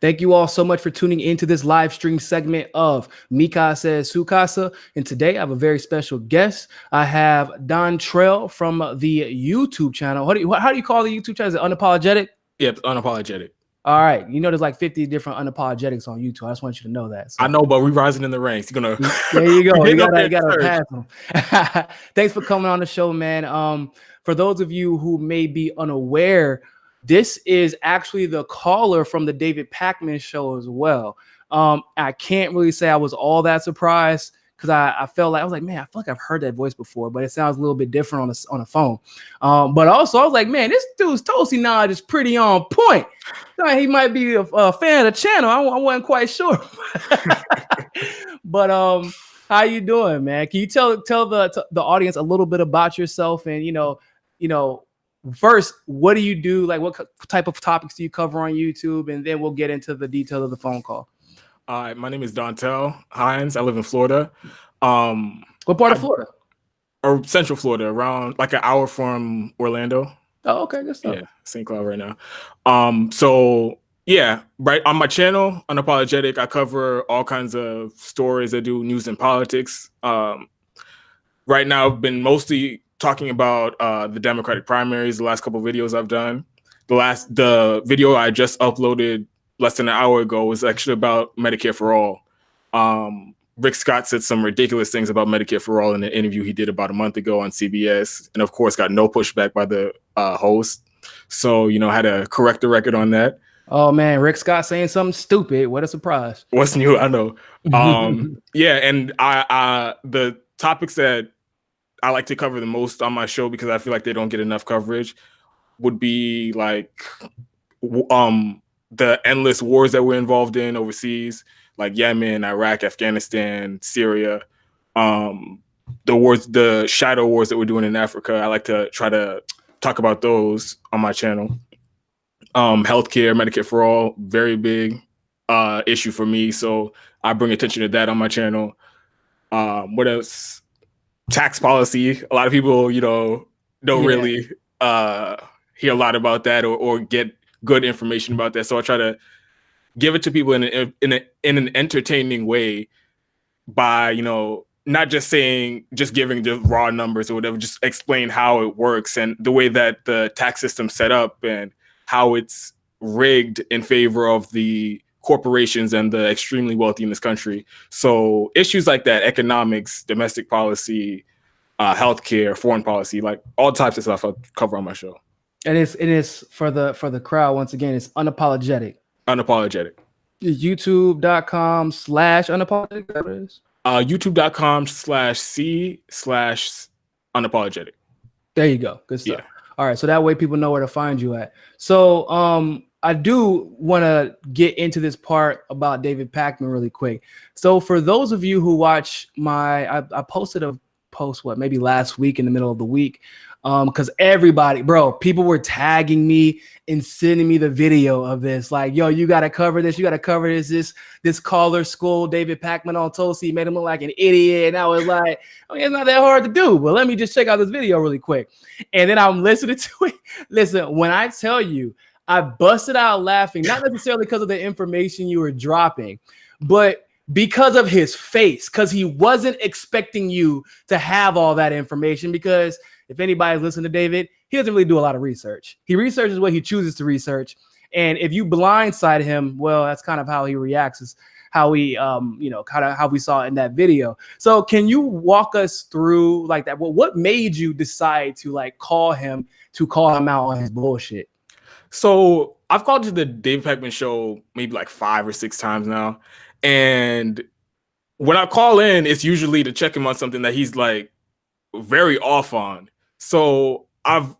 Thank you all so much for tuning into this live stream segment of Mika Says Sukasa. And today I have a very special guest. I have Dontrelle from the YouTube channel. How do you call the YouTube channel? Is it Unapologetic? Yep, Unapologetic. All right. You know, there's like 50 different unapologetics on YouTube. I just want you to know that. So. I know, but we're rising in the ranks. You're gonna. There you go. You gotta pass them. Thanks for coming on the show, man. For those of you who may be unaware, this is actually the caller from the David Pakman show as well. I can't really say I was all that surprised because I felt like, I was like, man, I feel like I've heard that voice before, but it sounds a little bit different on a phone. But also I was like, man, this dude's Tulsi knowledge is pretty on point. He might be a fan of the channel. I wasn't quite sure. But how you doing, man? Can you tell the audience a little bit about yourself and, you know, first, what do you do? Like, what type of topics do you cover on YouTube? And then we'll get into the details of the phone call. All right, my name is Dontrelle Hines. I live in Florida. What part of Florida? Or Central Florida, around like an hour from Orlando. Oh, okay, good stuff. Yeah, St. Cloud right now. So yeah, right on my channel, Unapologetic, I cover all kinds of stories. I do news and politics. Right now, I've been mostly talking about the Democratic primaries. The last couple of videos I've done. The video I just uploaded less than an hour ago was actually about Medicare for All. Rick Scott said some ridiculous things about Medicare for All in an interview he did about a month ago on CBS, and of course got no pushback by the host. So, you know, I had to correct the record on that. Oh man, Rick Scott saying something stupid. What a surprise. What's new? I know. Yeah, and the topics that I like to cover the most on my show, because I feel like they don't get enough coverage, would be like the endless wars that we're involved in overseas, like Yemen, Iraq, Afghanistan, Syria, the shadow wars that we're doing in Africa. I like to try to talk about those on my channel. Healthcare, Medicare for All, very big issue for me. So I bring attention to that on my channel. What else? Tax policy. A lot of people, you know, don't really hear a lot about that or get good information about that. So I try to give it to people in an entertaining way by, you know, not just giving the raw numbers or whatever, just explain how it works and the way that the tax system's set up and how it's rigged in favor of the corporations and the extremely wealthy in this country. So issues like that, economics, domestic policy, healthcare, foreign policy, like all types of stuff I cover on my show. And it is for the crowd. Once again, it's Unapologetic. Unapologetic. YouTube.com/unapologetic. YouTube.com/C/unapologetic. There you go. Good stuff. Yeah. All right. So that way people know where to find you at. So I do want to get into this part about David Pakman really quick. So for those of you who watch I posted a post, maybe last week in the middle of the week, because people were tagging me and sending me the video of this, like, yo, you got to cover this. You got to cover this caller school, David Pakman on Tulsi, made him look like an idiot. And I was like, it's not that hard to do, but let me just check out this video really quick. And then I'm listening to it. Listen, when I tell you, I busted out laughing, not necessarily because of the information you were dropping, but because of his face, because he wasn't expecting you to have all that information. Because if anybody's listening to David, he doesn't really do a lot of research. He researches what he chooses to research. And if you blindside him, well, that's kind of how he reacts, is how he, kind of how we saw in that video. So can you walk us through like that? Well, what made you decide to like call him out on his bullshit? So I've called to the David Pakman show maybe like 5 or 6 times now. And when I call in, it's usually to check him on something that he's like very off on. So I've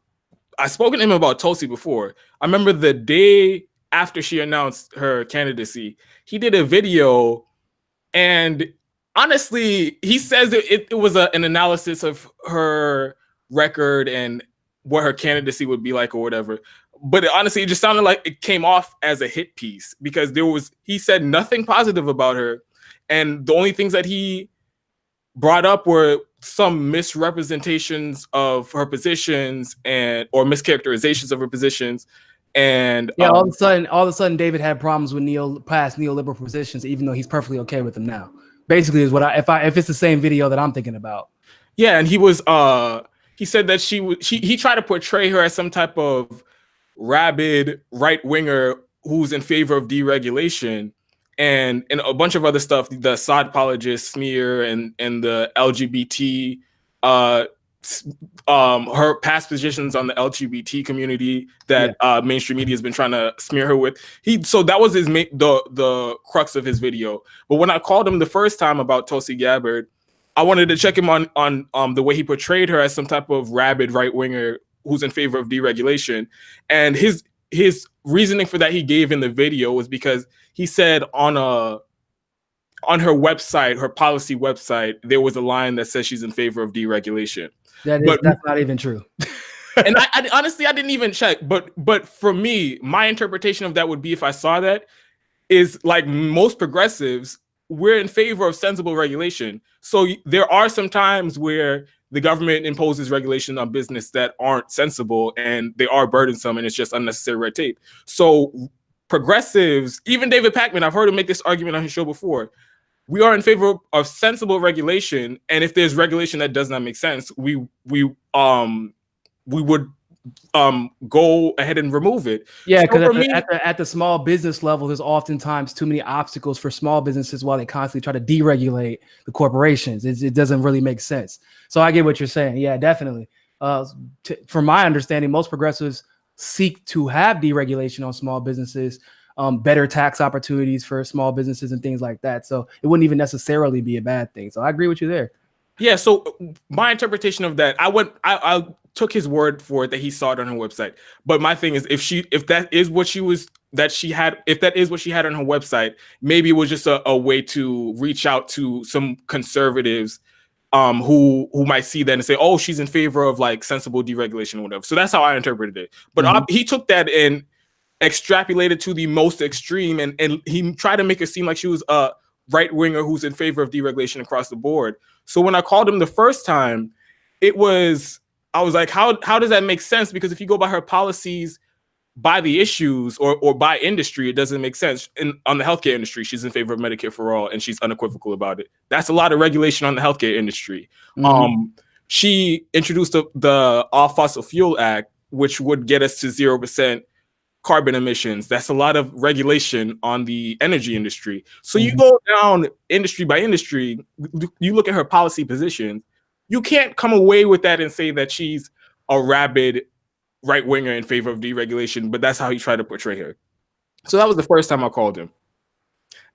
spoken to him about Tulsi before. I remember the day after she announced her candidacy, he did a video, and honestly, he says it was an analysis of her record and what her candidacy would be like or whatever. But honestly, it just sounded like it came off as a hit piece because he said nothing positive about her. And the only things that he brought up were some misrepresentations of her positions or mischaracterizations of her positions And yeah, all of a sudden, David had problems with past neoliberal positions, even though he's perfectly okay with them now. Basically, is what if it's the same video that I'm thinking about. Yeah, and he said that he tried to portray her as some type of rabid right winger who's in favor of deregulation, and a bunch of other stuff. The Assad apologist smear and the LGBT, her past positions on the LGBT community that mainstream media has been trying to smear her with. So that was the crux of his video. But when I called him the first time about Tulsi Gabbard, I wanted to check him on the way he portrayed her as some type of rabid right winger who's in favor of deregulation. And his reasoning for that he gave in the video was because he said on her website, her policy website, there was a line that says she's in favor of deregulation. That's not even true. And I honestly, I didn't even check. But for me, my interpretation of that would be, if I saw that, is like most progressives, we're in favor of sensible regulation. So there are some times where the government imposes regulation on business that aren't sensible and they are burdensome and it's just unnecessary red tape. So progressives, even David Pakman, I've heard him make this argument on his show before. We are in favor of sensible regulation, and if there's regulation that does not make sense, we would go ahead and remove it. Yeah, because at the small business level, there's oftentimes too many obstacles for small businesses while they constantly try to deregulate the corporations. It doesn't really make sense. So I get what you're saying. Yeah, definitely. From my understanding, most progressives seek to have deregulation on small businesses, better tax opportunities for small businesses and things like that. So it wouldn't even necessarily be a bad thing. So I agree with you there. Yeah. So my interpretation of that, I took his word for it that he saw it on her website. But my thing is, if that is what she had on her website, maybe it was just a way to reach out to some conservatives who might see that and say, oh, she's in favor of like sensible deregulation or whatever. So that's how I interpreted it. But he took that and extrapolated to the most extreme, and he tried to make it seem like she was a right winger who's in favor of deregulation across the board. So when I called him the first time, I was like, how does that make sense? Because if you go by her policies, by the issues or by industry, it doesn't make sense. On the healthcare industry, she's in favor of Medicare for all, and she's unequivocal about it. That's a lot of regulation on the healthcare industry. She introduced the All Fossil Fuel Act, which would get us to 0% carbon emissions. That's a lot of regulation on the energy industry. So you go down industry by industry, you look at her policy position, you can't come away with that and say that she's a rabid right winger in favor of deregulation, but that's how he tried to portray her. So that was the first time I called him.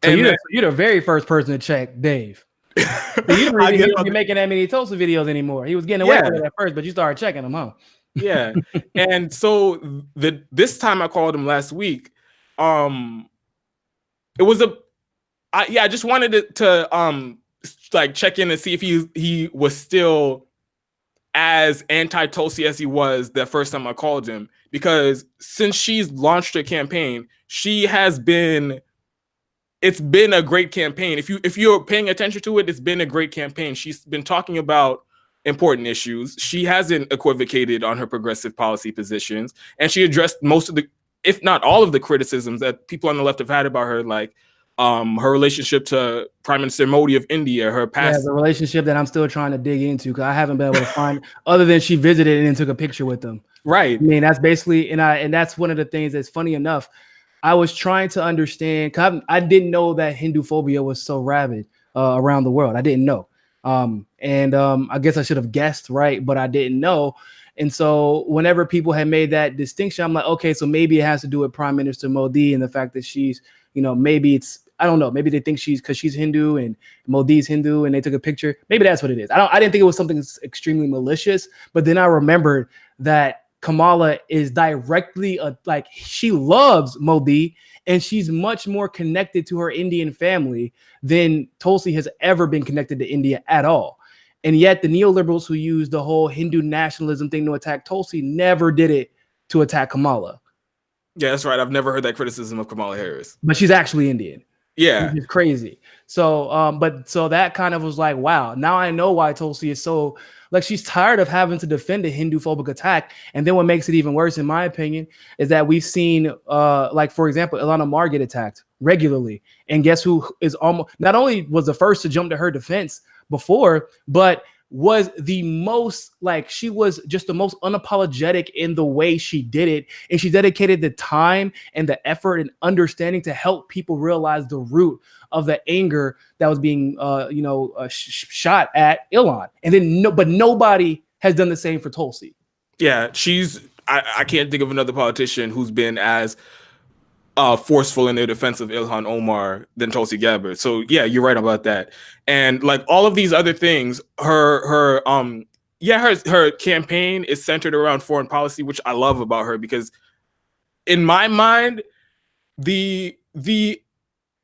So you're the very first person to check Dave. He didn't be making that many Tulsi videos anymore. He was getting away with it at first, but you started checking him, huh? Yeah. And so this time I called him last week. It was I just wanted to like check in and see if he was still as anti-Tulsi as he was the first time I called him, because since she's launched her campaign, it's been a great campaign. If you're paying attention to it, it's been a great campaign. She's been talking about important issues. She hasn't equivocated on her progressive policy positions, and she addressed most of the, if not all of the criticisms that people on the left have had about her, like her relationship to Prime Minister Modi of India, her past. Yeah, the relationship that I'm still trying to dig into because I haven't been able to find, other than she visited and then took a picture with them. Right. I mean, that's basically, and that's one of the things that's funny enough. I was trying to understand, because I didn't know that Hindu phobia was so rabid around the world. I didn't know. I guess I should have guessed, right? But I didn't know. And so whenever people had made that distinction, I'm like, okay, so maybe it has to do with Prime Minister Modi and the fact that she's, maybe it's, I don't know, maybe they think because she's Hindu and Modi's Hindu and they took a picture. Maybe that's what it is. I didn't think it was something extremely malicious, but then I remembered that Kamala is directly like, she loves Modi and she's much more connected to her Indian family than Tulsi has ever been connected to India at all. And yet the neoliberals who use the whole Hindu nationalism thing to attack Tulsi never did it to attack Kamala. Yeah, that's right. I've never heard that criticism of Kamala Harris. But she's actually Indian. Yeah. which is crazy. So, but so that kind of was like, wow, now I know why Tulsi is so, like, she's tired of having to defend a Hindu-phobic attack. And then what makes it even worse, in my opinion, is that we've seen, like, for example, Ilhan Omar get attacked regularly. And guess who is almost, not only was the first to jump to her defense before, but was the most, like, she was just the most unapologetic in the way she did it. And she dedicated the time and the effort and understanding to help people realize the root of the anger that was being, shot at Ilhan. And then, but nobody has done the same for Tulsi. Yeah, I can't think of another politician who's been as forceful in their defense of Ilhan Omar than Tulsi Gabbard. So yeah, you're right about that. And like all of these other things, her campaign is centered around foreign policy, which I love about her, because in my mind, the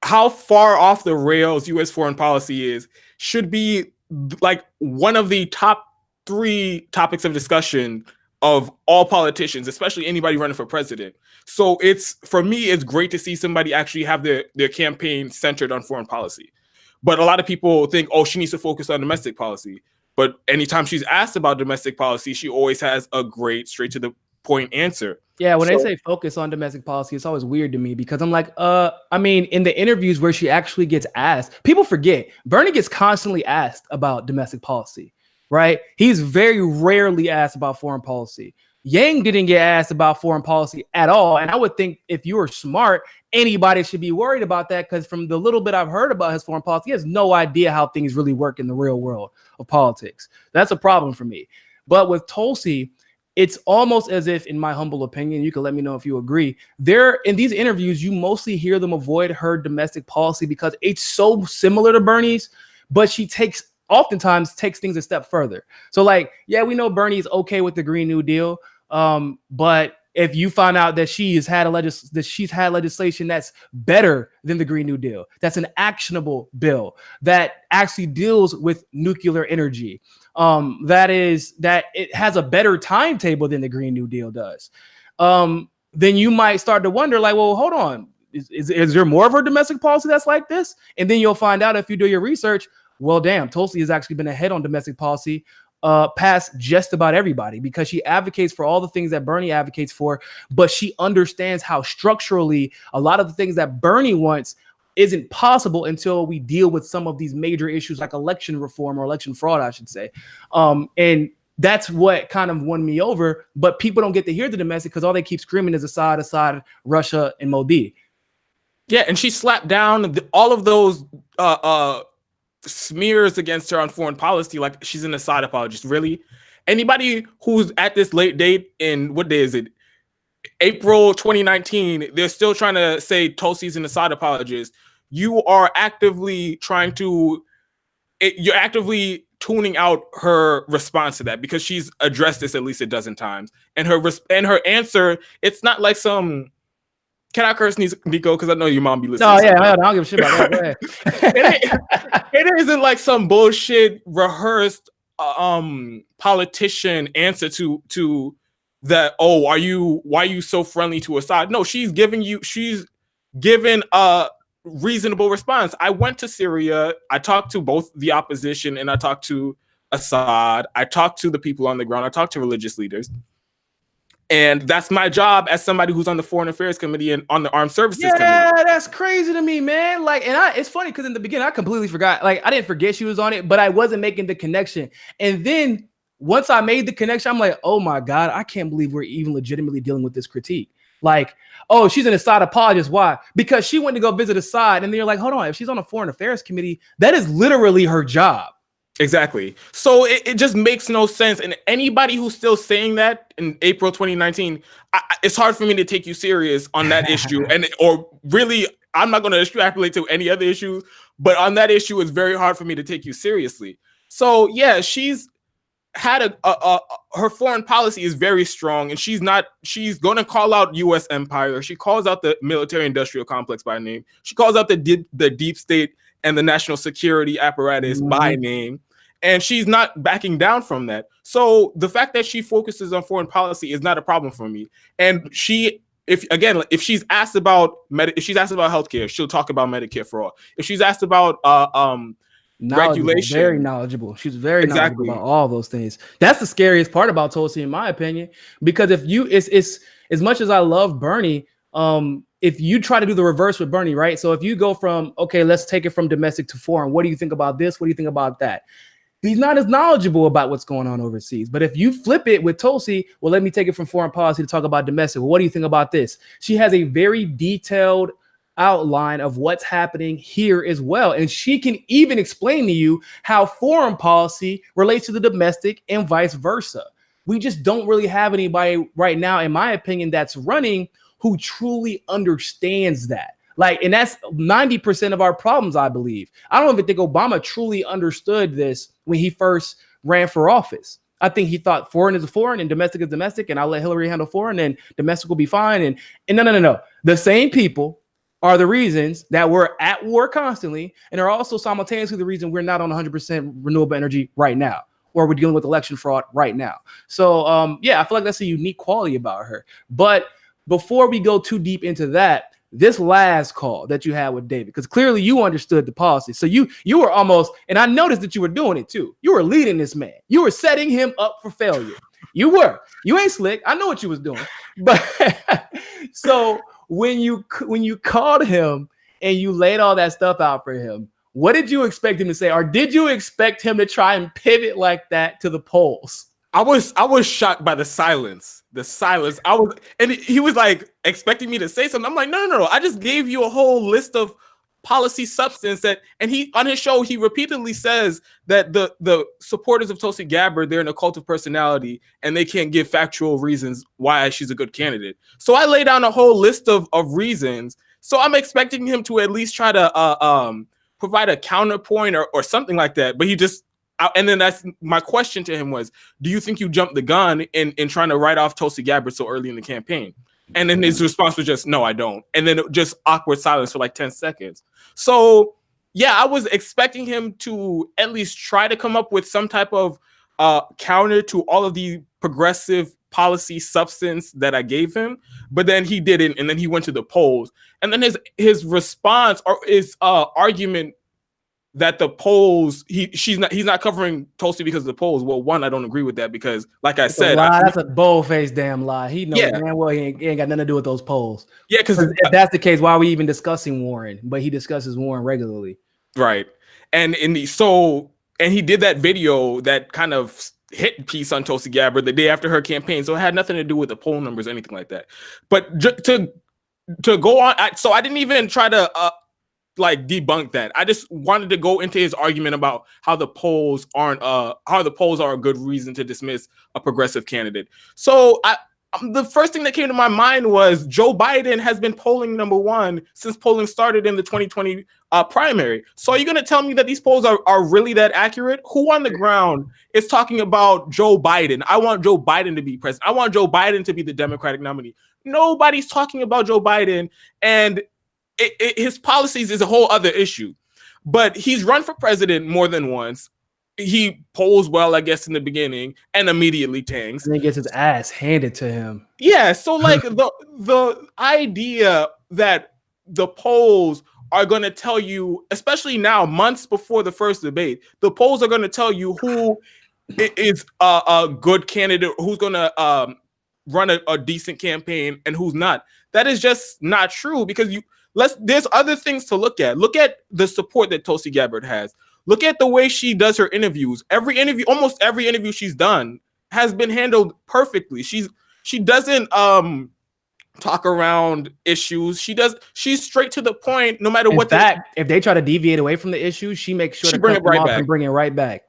how far off the rails U.S. foreign policy is should be like one of the top 3 topics of discussion of all politicians, especially anybody running for president. So for me, it's great to see somebody actually have their campaign centered on foreign policy. But a lot of people think, oh, she needs to focus on domestic policy. But anytime she's asked about domestic policy, she always has a great, straight to the point answer. Yeah, when they say focus on domestic policy, it's always weird to me because I'm like, I mean, in the interviews where she actually gets asked, people forget Bernie gets constantly asked about domestic policy, right? He's very rarely asked about foreign policy. Yang didn't get asked about foreign policy at all. And I would think if you were smart, anybody should be worried about that, because from the little bit I've heard about his foreign policy, he has no idea how things really work in the real world of politics. That's a problem for me. But with Tulsi, it's almost as if, in my humble opinion, you can let me know if you agree, there in these interviews, you mostly hear them avoid her domestic policy because it's so similar to Bernie's, but she oftentimes takes things a step further. So like, yeah, we know Bernie's okay with the Green New Deal. But if you find out that she's had legislation that's better than the Green New Deal, that's an actionable bill that actually deals with nuclear energy, that it has a better timetable than the Green New Deal does, then you might start to wonder, like, well, hold on, is there more of her domestic policy that's like this? And then you'll find out, if you do your research, well, damn, Tulsi has actually been ahead on domestic policy past just about everybody, because she advocates for all the things that Bernie advocates for, but she understands how structurally a lot of the things that Bernie wants isn't possible until we deal with some of these major issues like election reform, or election fraud, I should say. And that's what kind of won me over. But people don't get to hear the domestic because all they keep screaming is Assad, Russia, and Modi. Yeah, and she slapped down all of those smears against her on foreign policy, like she's an Assad apologist. Really? Anybody who's at this late date in, what day is it? April 2019, they're still trying to say Tulsi's an Assad apologist. You are actively you're actively tuning out her response to that, because she's addressed this at least a dozen times. And her answer, it's not like some, can I curse, Niko? Because I know your mom be listening. No, yeah, I don't give a shit about that. It isn't like some bullshit rehearsed politician answer to that. Oh, why are you so friendly to Assad? No, she's given a reasonable response. I went to Syria. I talked to both the opposition and I talked to Assad. I talked to the people on the ground. I talked to religious leaders. And that's my job as somebody who's on the Foreign Affairs Committee and on the Armed Services Committee. Yeah, that's crazy to me, man. Like, and it's funny because in the beginning I completely forgot. Like, I didn't forget she was on it, but I wasn't making the connection. And then once I made the connection, I'm like, oh my God, I can't believe we're even legitimately dealing with this critique. Like, oh, she's an Assad apologist. Why? Because she went to go visit Assad. And then you're like, hold on, if she's on a Foreign Affairs Committee, that is literally her job. Exactly. So it just makes no sense. And anybody who's still saying that in April 2019, it's hard for me to take you serious on that issue. Or really, I'm not going to extrapolate to any other issues, but on that issue, it's very hard for me to take you seriously. So yeah, she's had her foreign policy is very strong, and she's going to call out U.S. empire. She calls out the military industrial complex by name. She calls out the deep state and the national security apparatus by name. And she's not backing down from that. So the fact that she focuses on foreign policy is not a problem for me. And she if she's asked about healthcare, she'll talk about Medicare for all. If she's asked about regulation, very knowledgeable. She's very knowledgeable about all those things. That's the scariest part about Tulsi, in my opinion, because if you it's as much as I love Bernie, if you try to do the reverse with Bernie, right? So if you go from, okay, let's take it from domestic to foreign. What do you think about this? What do you think about that? He's not as knowledgeable about what's going on overseas. But if you flip it with Tulsi, well, let me take it from foreign policy to talk about domestic. Well, what do you think about this? She has a very detailed outline of what's happening here as well. And she can even explain to you how foreign policy relates to the domestic and vice versa. We just don't really have anybody right now, in my opinion, that's running who truly understands that. Like, and that's 90% of our problems, I believe. I don't even think Obama truly understood this when he first ran for office. I think he thought foreign is foreign and domestic is domestic, and I'll let Hillary handle foreign and domestic will be fine. And no. The same people are the reasons that we're at war constantly, and are also simultaneously the reason we're not on 100% renewable energy right now, or we're dealing with election fraud right now. So, yeah, I feel like that's a unique quality about her. But before we go too deep into that, this last call that you had with David, because clearly you understood the policy. So you were almost, and I noticed that you were doing it too. You were leading this man. You were setting him up for failure. You ain't slick. I know what you was doing. But so when you called him and you laid all that stuff out for him, what did you expect him to say? Or did you expect him to try and pivot like that to the polls? I was shocked by the silence. And he was like expecting me to say something. I'm like, no. I just gave you a whole list of policy substance and he, on his show, he repeatedly says that the supporters of Tulsi Gabbard, they're in a cult of personality and they can't give factual reasons why she's a good candidate. So I lay down a whole list of reasons. So I'm expecting him to at least try to provide a counterpoint or something like that. But he just, and then that's my question to him was, do you think you jumped the gun in trying to write off Tulsi Gabbard so early in the campaign? And then his response was just, no, I don't. And then just awkward silence for like 10 seconds. So yeah, I was expecting him to at least try to come up with some type of counter to all of the progressive policy substance that I gave him, but then he didn't. And then he went to the polls, and then his response or his argument that the polls, he's not covering Tulsi because of the polls. Well, one, I don't agree with that because, like I said, that's a bold-faced damn lie. He knows damn well he ain't got nothing to do with those polls. Yeah, because if that's the case, why are we even discussing Warren? But he discusses Warren regularly, right? And he did that video, that kind of hit piece on Tulsi Gabbard the day after her campaign, so it had nothing to do with the poll numbers or anything like that. But to go on, so I didn't even try to like debunk that. I just wanted to go into his argument about how the polls are a good reason to dismiss a progressive candidate. So the first thing that came to my mind was Joe Biden has been polling #1 since polling started in the 2020 primary. So are you going to tell me that these polls are really that accurate? Who on the ground is talking about Joe Biden? I want Joe Biden to be president. I want Joe Biden to be the Democratic nominee. Nobody's talking about Joe Biden, and his policies is a whole other issue. But he's run for president more than once. He polls well, I guess, in the beginning and immediately tanks. And then gets his ass handed to him. Yeah, so like the idea that the polls are going to tell you, especially now, months before the first debate, the polls are going to tell you who is a good candidate, who's going to run a decent campaign and who's not. That is just not true, because there's other things to look at. Look at the support that Tulsi Gabbard has. Look at the way she does her interviews. Almost every interview she's done has been handled perfectly. She doesn't talk around issues. She's straight to the point, no matter what. If they try to deviate away from the issue, she makes sure to bring it right back and bring it right back.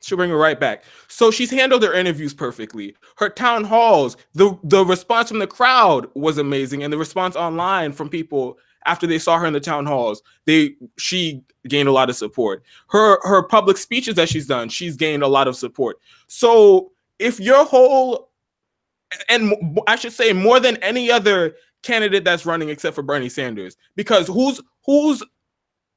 She'll bring it right back. So she's handled her interviews perfectly. Her town halls, the response from the crowd was amazing, and the response online from people after they saw her in the town halls, she gained a lot of support. Her public speeches that she's done, she's gained a lot of support. So if your whole, and I should say more than any other candidate that's running except for Bernie Sanders, because who's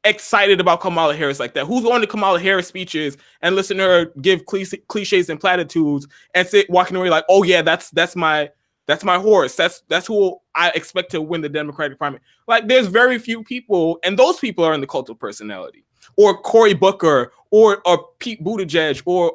excited about Kamala Harris like that? Who's going to Kamala Harris speeches and listen to her give cliches and platitudes and walking away like, oh yeah, that's my That's my horse. That's who I expect to win the Democratic primary. Like, there's very few people, and those people are in the cult of personality, or Cory Booker, or Pete Buttigieg, or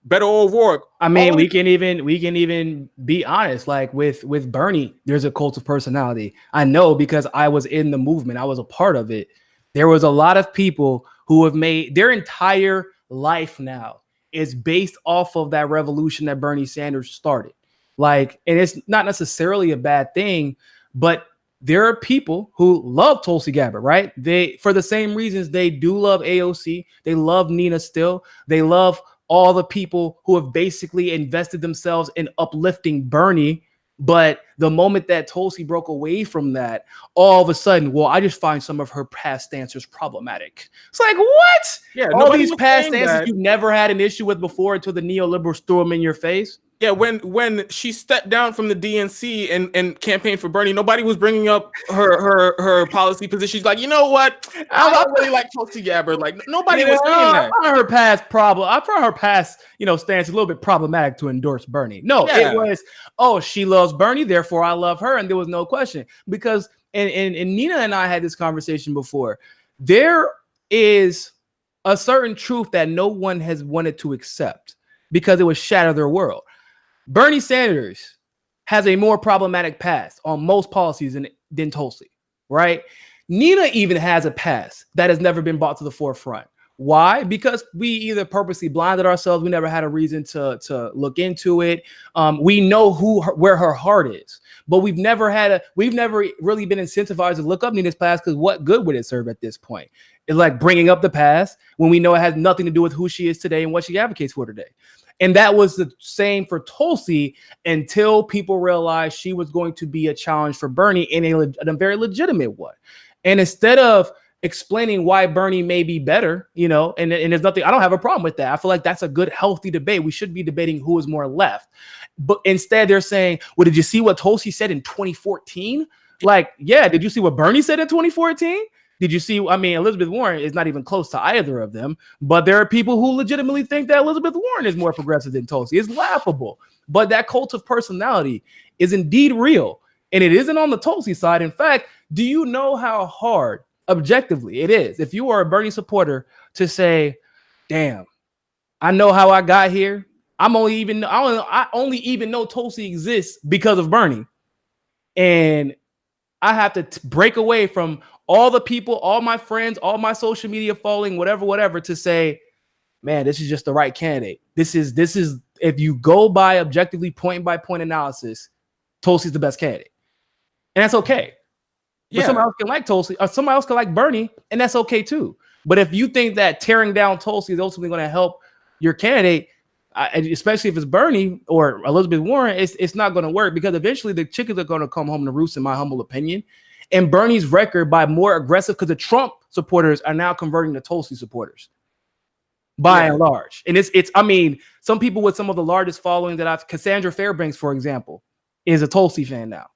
Beto O'Rourke. I mean, we can even be honest. Like with Bernie, there's a cult of personality. I know because I was in the movement. I was a part of it. There was a lot of people who have made their entire life now is based off of that revolution that Bernie Sanders started. Like, and it's not necessarily a bad thing, but there are people who love Tulsi Gabbard, right? They, for the same reasons they do love AOC. They love Nina still. They love all the people who have basically invested themselves in uplifting Bernie. But the moment that Tulsi broke away from that, all of a sudden, well, I just find some of her past stances problematic. It's like, what? Yeah, all these past stances you never had an issue with before until the neoliberals threw them in your face. Yeah, when she stepped down from the DNC and campaigned for Bernie, nobody was bringing up her policy position. She's like, you know what? I don't really like Tulsi Gabbard. Like, nobody was saying that. I found her past problem. I found her past, stance a little bit problematic to endorse Bernie. No, It was, oh, she loves Bernie, therefore I love her, and there was no question. Because and Nina and I had this conversation before. There is a certain truth that no one has wanted to accept because it would shatter their world. Bernie Sanders has a more problematic past on most policies than Tulsi, right? Nina even has a past that has never been brought to the forefront. Why? Because we either purposely blinded ourselves. We never had a reason to look into it. We know where her heart is, but we've never really been incentivized to look up Nina's past, because what good would it serve at this point? It's like bringing up the past when we know it has nothing to do with who she is today and what she advocates for today. And that was the same for Tulsi until people realized she was going to be a challenge for Bernie in a very legitimate one. And instead of explaining why Bernie may be better, and there's nothing, I don't have a problem with that. I feel like that's a good, healthy debate. We should be debating who is more left. But instead they're saying, well, did you see what Tulsi said in 2014? Like, yeah, did you see what Bernie said in 2014? Did you see? I mean, Elizabeth Warren is not even close to either of them, but there are people who legitimately think that Elizabeth Warren is more progressive than Tulsi. It's laughable, but that cult of personality is indeed real, and it isn't on the Tulsi side. In fact, do you know how hard, objectively, it is if you are a Bernie supporter to say, damn, I know how I got here. I only even know Tulsi exists because of Bernie, and I have to break away from all the people, all my friends, all my social media following, whatever, to say, man, this is just the right candidate. This is if you go by objectively point by point analysis, Tulsi's the best candidate. And that's okay. Yeah. But somebody else can like Tulsi, or somebody else can like Bernie, and that's okay too. But if you think that tearing down Tulsi is ultimately going to help your candidate, especially if it's Bernie or Elizabeth Warren, it's not going to work, because eventually the chickens are going to come home to roost, in my humble opinion. And Bernie's record by more aggressive, because the Trump supporters are now converting to Tulsi supporters by and large. And I mean, some people with some of the largest following that Cassandra Fairbanks, for example, is a Tulsi fan now.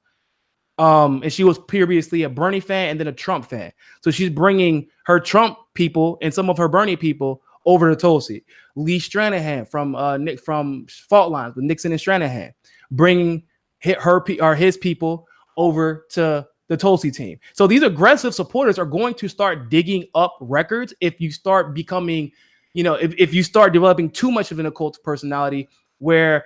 And she was previously a Bernie fan and then a Trump fan. So she's bringing her Trump people and some of her Bernie people over to Tulsi. Lee Stranahan from Fault Lines with Nixon and Stranahan, bringing his people over to the Tulsi team. So these aggressive supporters are going to start digging up records if you start becoming, if you start developing too much of an occult personality where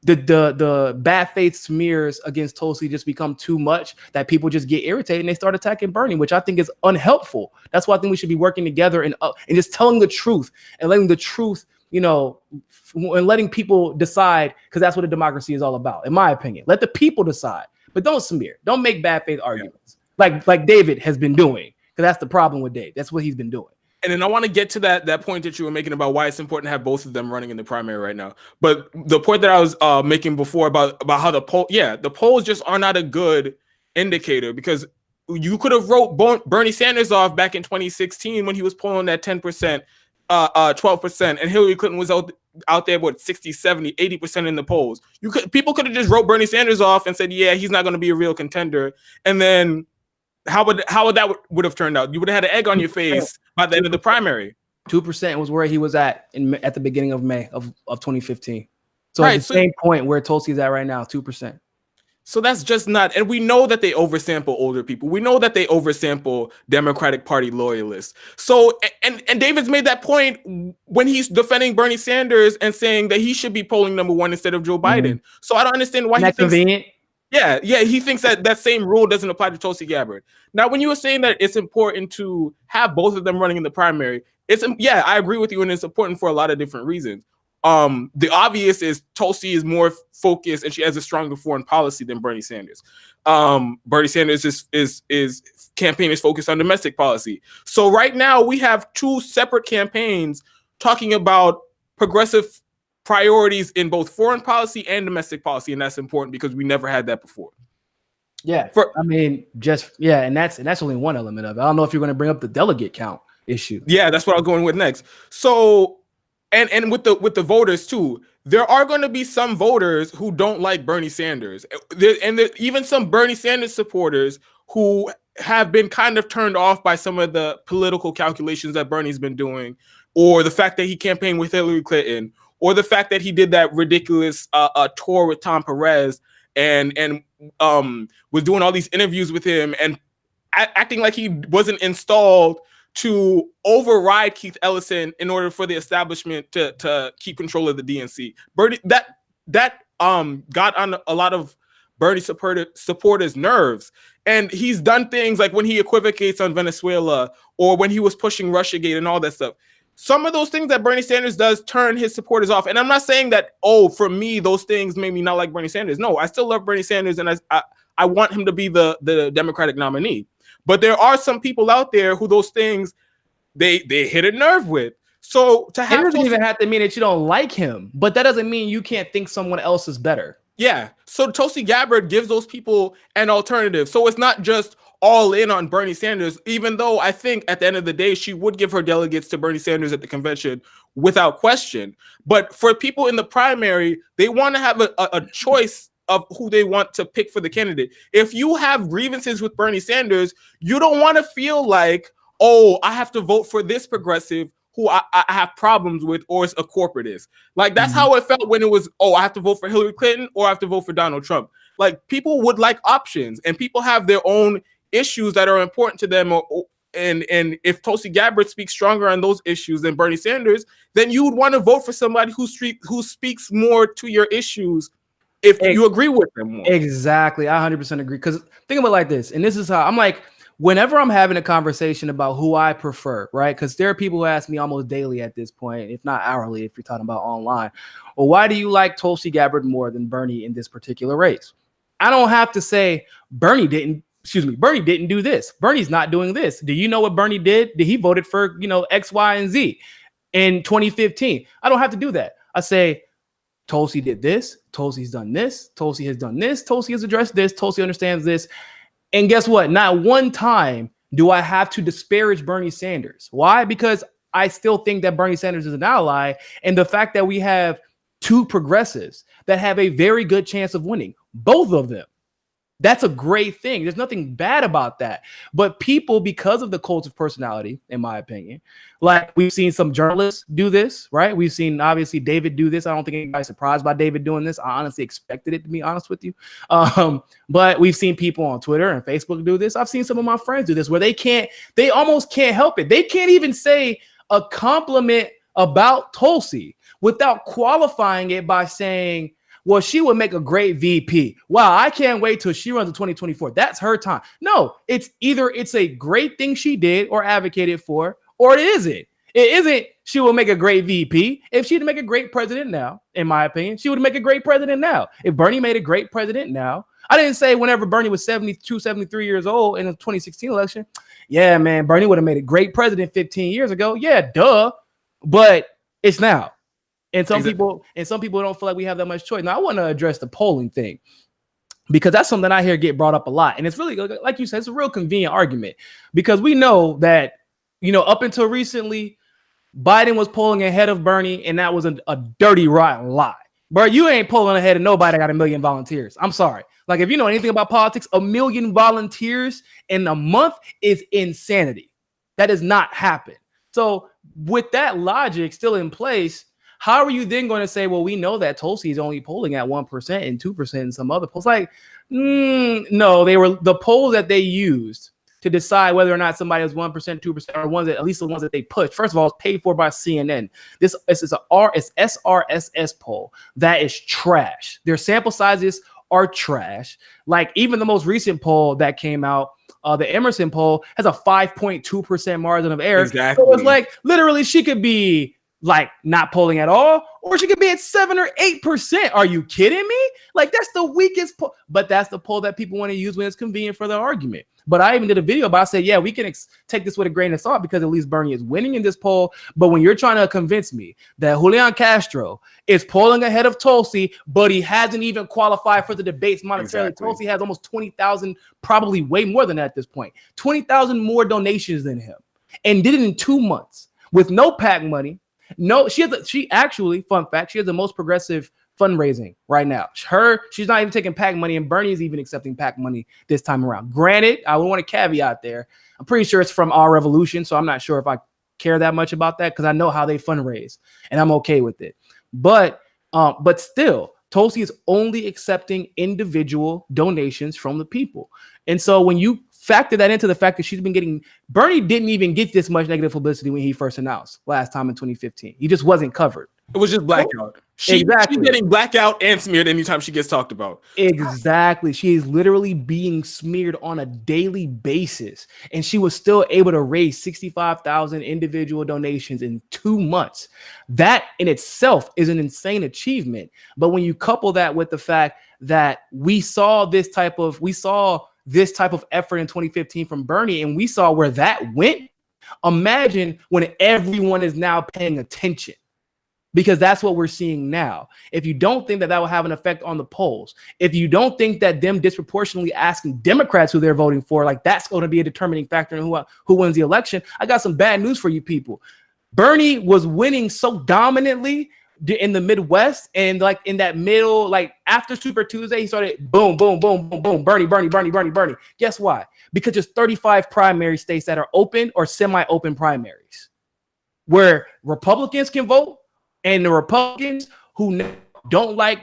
the bad faith smears against Tulsi just become too much, that people just get irritated and they start attacking Bernie, which I think is unhelpful. That's why I think we should be working together and just telling the truth and letting the truth, and letting people decide, because that's what a democracy is all about, in my opinion. Let the people decide. But don't smear. Don't make bad faith arguments like David has been doing, because that's the problem with Dave. That's what he's been doing. And then I want to get to that point that you were making about why it's important to have both of them running in the primary right now. But the point that I was making before about how the polls just are not a good indicator, because you could have wrote Bernie Sanders off back in 2016 when he was polling that 10%, 12%, and Hillary Clinton was out there, what, 60, 70, 80% in the polls. People could have just wrote Bernie Sanders off and said, yeah, he's not going to be a real contender. And then how would that would have turned out? You would have had an egg on your face by the end of the primary. 2% was where he was at the beginning of May of 2015. So at the same point where Tulsi's at right now, 2%. So that's just not, and we know that they oversample older people. We know that they oversample Democratic Party loyalists. So, and David's made that point when he's defending Bernie Sanders and saying that he should be polling number one instead of Joe Biden. So I don't understand why he thinks convenient. Yeah, he thinks that same rule doesn't apply to Tulsi Gabbard. Now, when you were saying that it's important to have both of them running in the primary, I agree with you, and it's important for a lot of different reasons. The obvious is Tulsi is more focused and she has a stronger foreign policy than Bernie Sanders. Bernie Sanders is campaign is focused on domestic policy. So right now we have two separate campaigns talking about progressive priorities in both foreign policy and domestic policy, and that's important because we never had that before. Yeah, and that's only one element of it. I don't know if you're going to bring up the delegate count issue. Yeah, that's what I'm going with next. So. And with the voters too, there are going to be some voters who don't like Bernie Sanders, and even some Bernie Sanders supporters who have been kind of turned off by some of the political calculations that Bernie's been doing, or the fact that he campaigned with Hillary Clinton, or the fact that he did that ridiculous tour with Tom Perez and was doing all these interviews with him and acting like he wasn't installed to override Keith Ellison in order for the establishment to keep control of the DNC. Bernie, that got on a lot of Bernie supporters' nerves. And he's done things like when he equivocates on Venezuela or when he was pushing Russiagate and all that stuff. Some of those things that Bernie Sanders does turn his supporters off. And I'm not saying that, for me, those things made me not like Bernie Sanders. No, I still love Bernie Sanders, and I want him to be the Democratic nominee. But there are some people out there who those things they hit a nerve with. So to have it doesn't even have to mean that you don't like him, but that doesn't mean you can't think someone else is better. Yeah. So Tulsi Gabbard gives those people an alternative. So it's not just all in on Bernie Sanders, even though I think at the end of the day, she would give her delegates to Bernie Sanders at the convention without question. But for people in the primary, they want to have a choice of who they want to pick for the candidate. If you have grievances with Bernie Sanders, you don't want to feel like, I have to vote for this progressive who I have problems with, or it's a corporatist. Like, that's how it felt when it was, I have to vote for Hillary Clinton or I have to vote for Donald Trump. Like, people would like options, and people have their own issues that are important to them. And if Tulsi Gabbard speaks stronger on those issues than Bernie Sanders, then you would want to vote for somebody who speaks more to your issues if you agree with them more. Exactly. I 100% agree. Because think about it like this, and this is how I'm like, whenever I'm having a conversation about who I prefer, right? Because there are people who ask me almost daily at this point, if not hourly, if you're talking about online, well, why do you like Tulsi Gabbard more than Bernie in this particular race? I don't have to say Bernie didn't do this. Bernie's not doing this. Do you know what Bernie did? He voted for, X, Y, and Z in 2015. I don't have to do that. I say, Tulsi did this. Tulsi's done this. Tulsi has done this. Tulsi has addressed this. Tulsi understands this. And guess what? Not one time do I have to disparage Bernie Sanders. Why? Because I still think that Bernie Sanders is an ally. And the fact that we have two progressives that have a very good chance of winning, both of them, that's a great thing. There's nothing bad about that. But people, because of the cult of personality, in my opinion, like we've seen some journalists do this, right? We've seen, obviously, David do this. I don't think anybody's surprised by David doing this. I honestly expected it, to be honest with you. But we've seen people on Twitter and Facebook do this. I've seen some of my friends do this where they almost can't help it. They can't even say a compliment about Tulsi without qualifying it by saying, well, she would make a great VP. Wow, I can't wait till she runs in 2024. That's her time. No, it's either it's a great thing she did or advocated for, or it isn't. It isn't she will make a great VP. If she'd make a great president now, in my opinion, she would make a great president now. If Bernie made a great president now, I didn't say whenever Bernie was 72, 73 years old in the 2016 election, yeah, man, Bernie would have made a great president 15 years ago. Yeah, duh. But it's now. And some people don't feel like we have that much choice. Now, I want to address the polling thing because that's something I hear get brought up a lot. And it's really, like you said, it's a real convenient argument because we know that, up until recently, Biden was polling ahead of Bernie, and that was a dirty, rotten lie. Bro, you ain't polling ahead of nobody that got 1 million volunteers. I'm sorry. Like, if you know anything about politics, 1 million volunteers in a month is insanity. That does not happen. So with that logic still in place, How are you then going to say, well, we know that Tulsi is only polling at 1% and 2% in some other polls? Like, no, they were the polls that they used to decide whether or not somebody was 1%, 2%, or ones that, at least the ones that they pushed. First of all, it's paid for by CNN. This is it's SRSS poll that is trash. Their sample sizes are trash. Like even the most recent poll that came out, the Emerson poll has a 5.2% margin of error. Exactly. So it's like literally she could be like not polling at all, or she could be at 7 or 8%. Are you kidding me? Like that's the weakest poll, but that's the poll that people want to use when it's convenient for the argument. But I even did a video about, I said, yeah, we can take this with a grain of salt because at least Bernie is winning in this poll. But when you're trying to convince me that Julian Castro is polling ahead of Tulsi, but he hasn't even qualified for the debates monetarily. Exactly. Tulsi has almost 20,000, probably way more than that at this point, 20,000 more donations than him, and did it in 2 months with no PAC money. No, she actually, fun fact, she has the most progressive fundraising right now. She's not even taking PAC money, and Bernie is even accepting PAC money this time around. Granted, I would want a caveat there. I'm pretty sure it's from Our Revolution, so I'm not sure if I care that much about that because I know how they fundraise, and I'm okay with it. But still, Tulsi is only accepting individual donations from the people. And so when you factor that into the fact that she's been getting, Bernie didn't even get this much negative publicity when he first announced last time in 2015. He just wasn't covered. It was just blackout. She's getting blackout and smeared anytime she gets talked about. Exactly. She is literally being smeared on a daily basis. And she was still able to raise 65,000 individual donations in 2 months. That in itself is an insane achievement. But when you couple that with the fact that we saw this type of effort in 2015 from Bernie, and we saw where that went, imagine when everyone is now paying attention. Because that's what we're seeing now. If you don't think that will have an effect on the polls, if you don't think that them disproportionately asking Democrats who they're voting for, like that's going to be a determining factor in who wins the election, I got some bad news for you people. Bernie was winning so dominantly in the Midwest, and like in that middle, like after Super Tuesday, he started boom, boom, boom, boom, boom, Bernie. Guess why? Because there's 35 primary states that are open or semi-open primaries where Republicans can vote. And the Republicans who don't like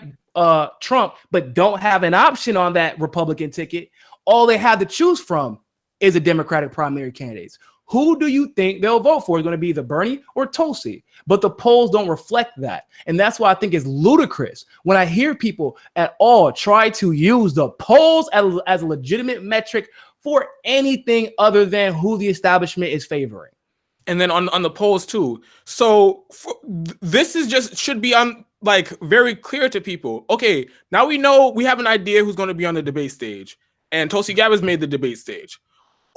Trump, but don't have an option on that Republican ticket, all they have to choose from is a Democratic primary candidates. Who do you think they'll vote for? Is going to be either Bernie or Tulsi? But the polls don't reflect that. And that's why I think it's ludicrous when I hear people at all try to use the polls as a legitimate metric for anything other than who the establishment is favoring. And then on the polls too. So this is just should be on like very clear to people. Okay, now we know we have an idea who's going to be on the debate stage, and Tulsi Gabbard's made the debate stage.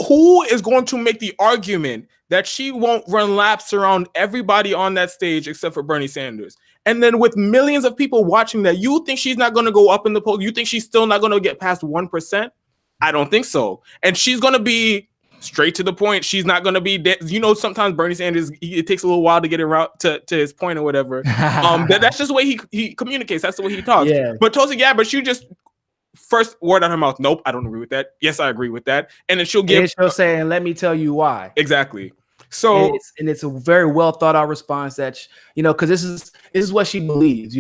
Who is going to make the argument that she won't run laps around everybody on that stage except for Bernie Sanders? And then with millions of people watching that, you think she's not going to go up in the poll? You think she's still not going to get past 1%? I don't think so. And she's going to be straight to the point. She's not going to be, sometimes Bernie Sanders, it takes a little while to get around to his point or whatever. That's just the way he communicates. That's the way he talks. Yeah. But Tulsi Gabbard, she just first word out her mouth, nope, I don't agree with that. Yes, I agree with that. And then she'll say, and let me tell you why. Exactly. So it's a very well thought out response that, because this is what she believes,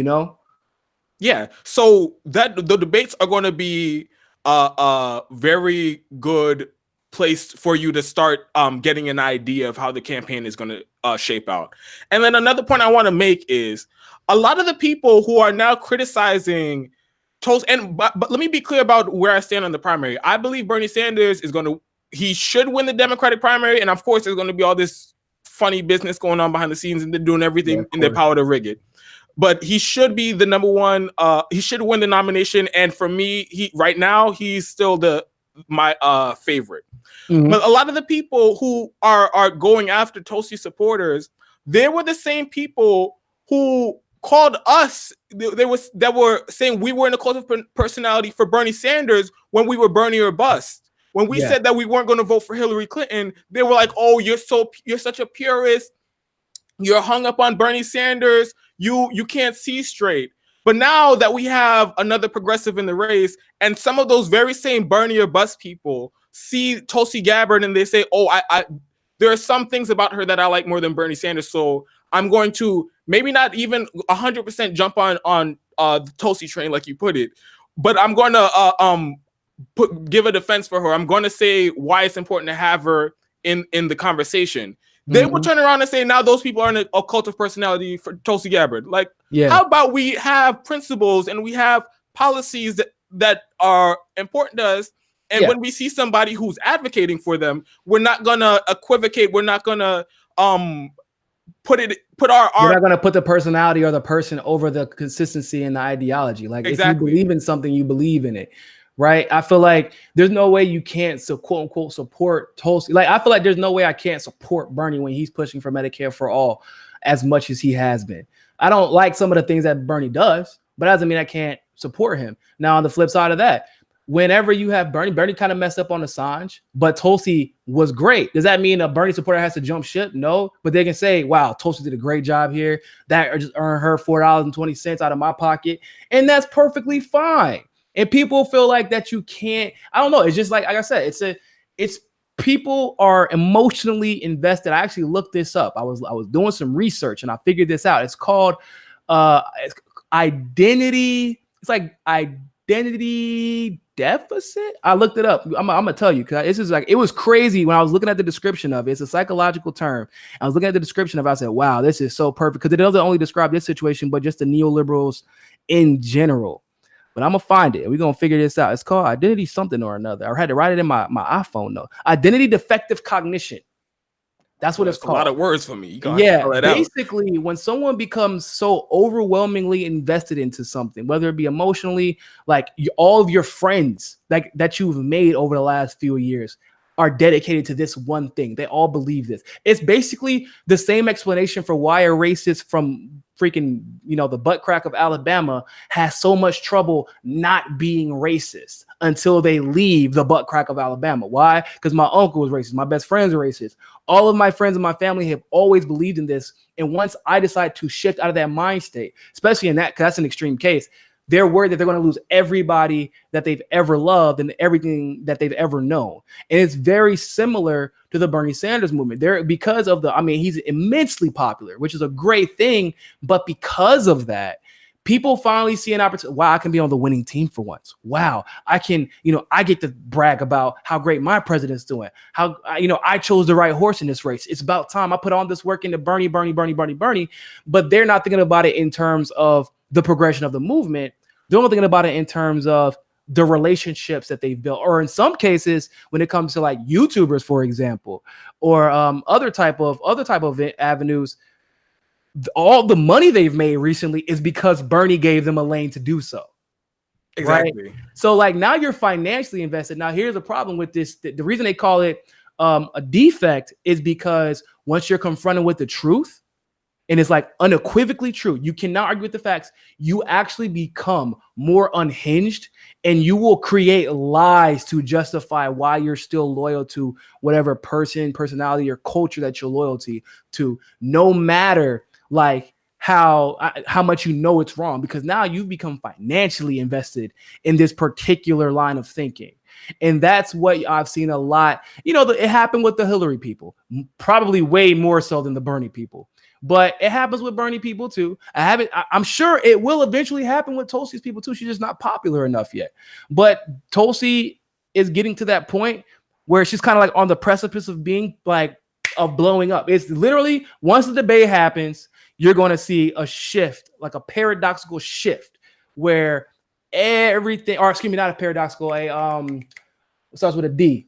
Yeah. So that the debates are going to be a very good place for you to start getting an idea of how the campaign is going to shape out. And then another point I want to make is a lot of the people who are now criticizing Tulsi, but let me be clear about where I stand on the primary. I believe Bernie Sanders he should win the Democratic primary, and of course there's going to be all this funny business going on behind the scenes, and they're doing everything in their power to rig it. But he should be the number one. He should win the nomination, and for me, right now he's still my favorite. Mm-hmm. But a lot of the people who are going after Tulsi supporters, they were the same people who called us. That were saying we were in a cult of personality for Bernie Sanders when we were Bernie or bust. When we said that we weren't going to vote for Hillary Clinton, they were like, "Oh, you're such a purist. You're hung up on Bernie Sanders. You can't see straight." But now that we have another progressive in the race, and some of those very same Bernie or bust people see Tulsi Gabbard and they say, "Oh, there are some things about her that I like more than Bernie Sanders, so I'm going to maybe not even 100% jump on the Tulsi train like you put it, but I'm going to give a defense for her. I'm going to say why it's important to have her in the conversation. They will turn around and say, now those people are in a cult of personality for Tulsi Gabbard. Like, how about we have principles and we have policies that are important to us, and when we see somebody who's advocating for them, we're not gonna equivocate. We're not gonna put our we're not gonna put the personality or the person over the consistency and the ideology. Like, if you believe in something, you believe in it. Right. I feel like there's no way you can't quote unquote support Tulsi. Like, I feel like there's no way I can't support Bernie when he's pushing for Medicare for all as much as he has been. I don't like some of the things that Bernie does, but that doesn't mean I can't support him. Now, on the flip side of that, whenever you have Bernie kind of messed up on Assange, but Tulsi was great. Does that mean a Bernie supporter has to jump ship? No, but they can say, wow, Tulsi did a great job here. That just earned her $4.20 out of my pocket. And that's perfectly fine. And people feel like that you can't, I don't know. It's just like I said, it's people are emotionally invested. I actually looked this up. I was doing some research and I figured this out. It's called identity. It's like identity deficit. I looked it up. I'm gonna tell you, because this is like, it was crazy when I was looking at the description of it. It's a psychological term. I was looking at the description of it. I said, wow, this is so perfect, because it doesn't only describe this situation, but just the neoliberals in general. But I'm gonna find it. We're gonna figure this out. It's called identity something or another. I had to write it in my iPhone though. Identity defective cognition. That's what it's called. A lot of words for me. Basically, when someone becomes so overwhelmingly invested into something, whether it be emotionally, like all of your friends like that you've made over the last few years are dedicated to this one thing. They all believe this. It's basically the same explanation for why a racist from freaking, the butt crack of Alabama has so much trouble not being racist until they leave the butt crack of Alabama. Why? Because my uncle was racist. My best friends are racist. All of my friends and my family have always believed in this. And once I decide to shift out of that mind state, especially in that, because that's an extreme case, they're worried that they're going to lose everybody that they've ever loved and everything that they've ever known. And it's very similar to the Bernie Sanders movement. Because of he's immensely popular, which is a great thing. But because of that, people finally see an opportunity. Wow, I can be on the winning team for once. Wow, I can, I get to brag about how great my president's doing. How, I chose the right horse in this race. It's about time. I put all this work into Bernie. But they're not thinking about it in terms of the progression of the movement. They're only thinking about it in terms of the relationships that they've built, or in some cases, when it comes to like YouTubers, for example, or other type of avenues, all the money they've made recently is because Bernie gave them a lane to do so. Exactly. Right? So like now you're financially invested. Now here's the problem with this. The reason they call it a defect is because once you're confronted with the truth, and it's like unequivocally true, you cannot argue with the facts, you actually become more unhinged, and you will create lies to justify why you're still loyal to whatever personality, or culture that you're loyalty to, no matter like how much it's wrong, because now you've become financially invested in this particular line of thinking. And that's what I've seen a lot. It happened with the Hillary people, probably way more so than the Bernie people. But it happens with Bernie people too. I'm sure it will eventually happen with Tulsi's people too. She's just not popular enough yet. But Tulsi is getting to that point where she's kind of like on the precipice of blowing up. It's literally, once the debate happens, you're going to see a shift, like a paradoxical shift, where everything, or excuse me, not a paradoxical, it starts with a D.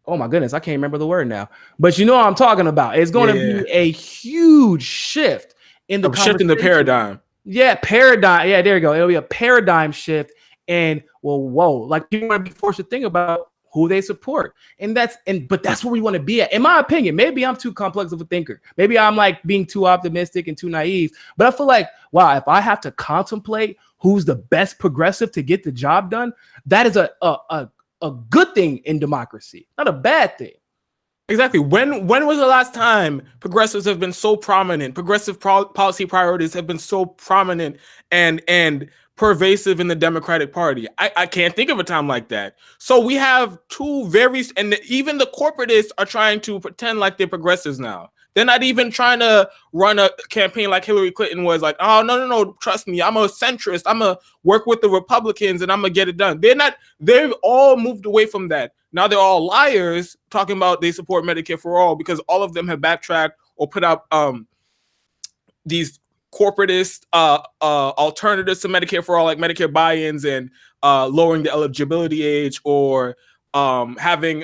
Oh my goodness, I can't remember the word now. But you know what I'm talking about. It's going to be a huge shift in the shift in the paradigm. Yeah, paradigm. Yeah, there you go. It'll be a paradigm shift. And like people want to be forced to think about who they support. But that's where we want to be at. In my opinion, maybe I'm too complex of a thinker. Maybe I'm like being too optimistic and too naive. But I feel like, wow, if I have to contemplate who's the best progressive to get the job done, that is a good thing in democracy, not a bad thing. Exactly. When was the last time progressives have been so prominent? Progressive policy priorities have been so prominent and pervasive in the Democratic Party. I can't think of a time like that. So we have two and even the corporatists are trying to pretend like they're progressives now. They're not even trying to run a campaign like Hillary Clinton was like, oh, no, trust me, I'm a centrist. I'm going to work with the Republicans and I'm going to get it done. They've all moved away from that. Now they're all liars talking about they support Medicare for all because all of them have backtracked or put out these corporatist alternatives to Medicare for all, like Medicare buy-ins and lowering the eligibility age or having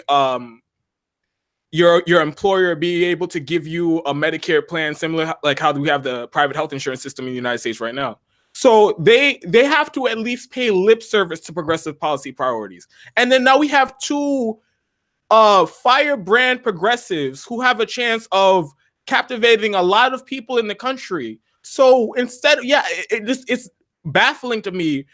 your employer be able to give you a Medicare plan similar like how we have the private health insurance system in the United States right now. So they have to at least pay lip service to progressive policy priorities. And then now we have two firebrand progressives who have a chance of captivating a lot of people in the country. So instead, it's baffling to me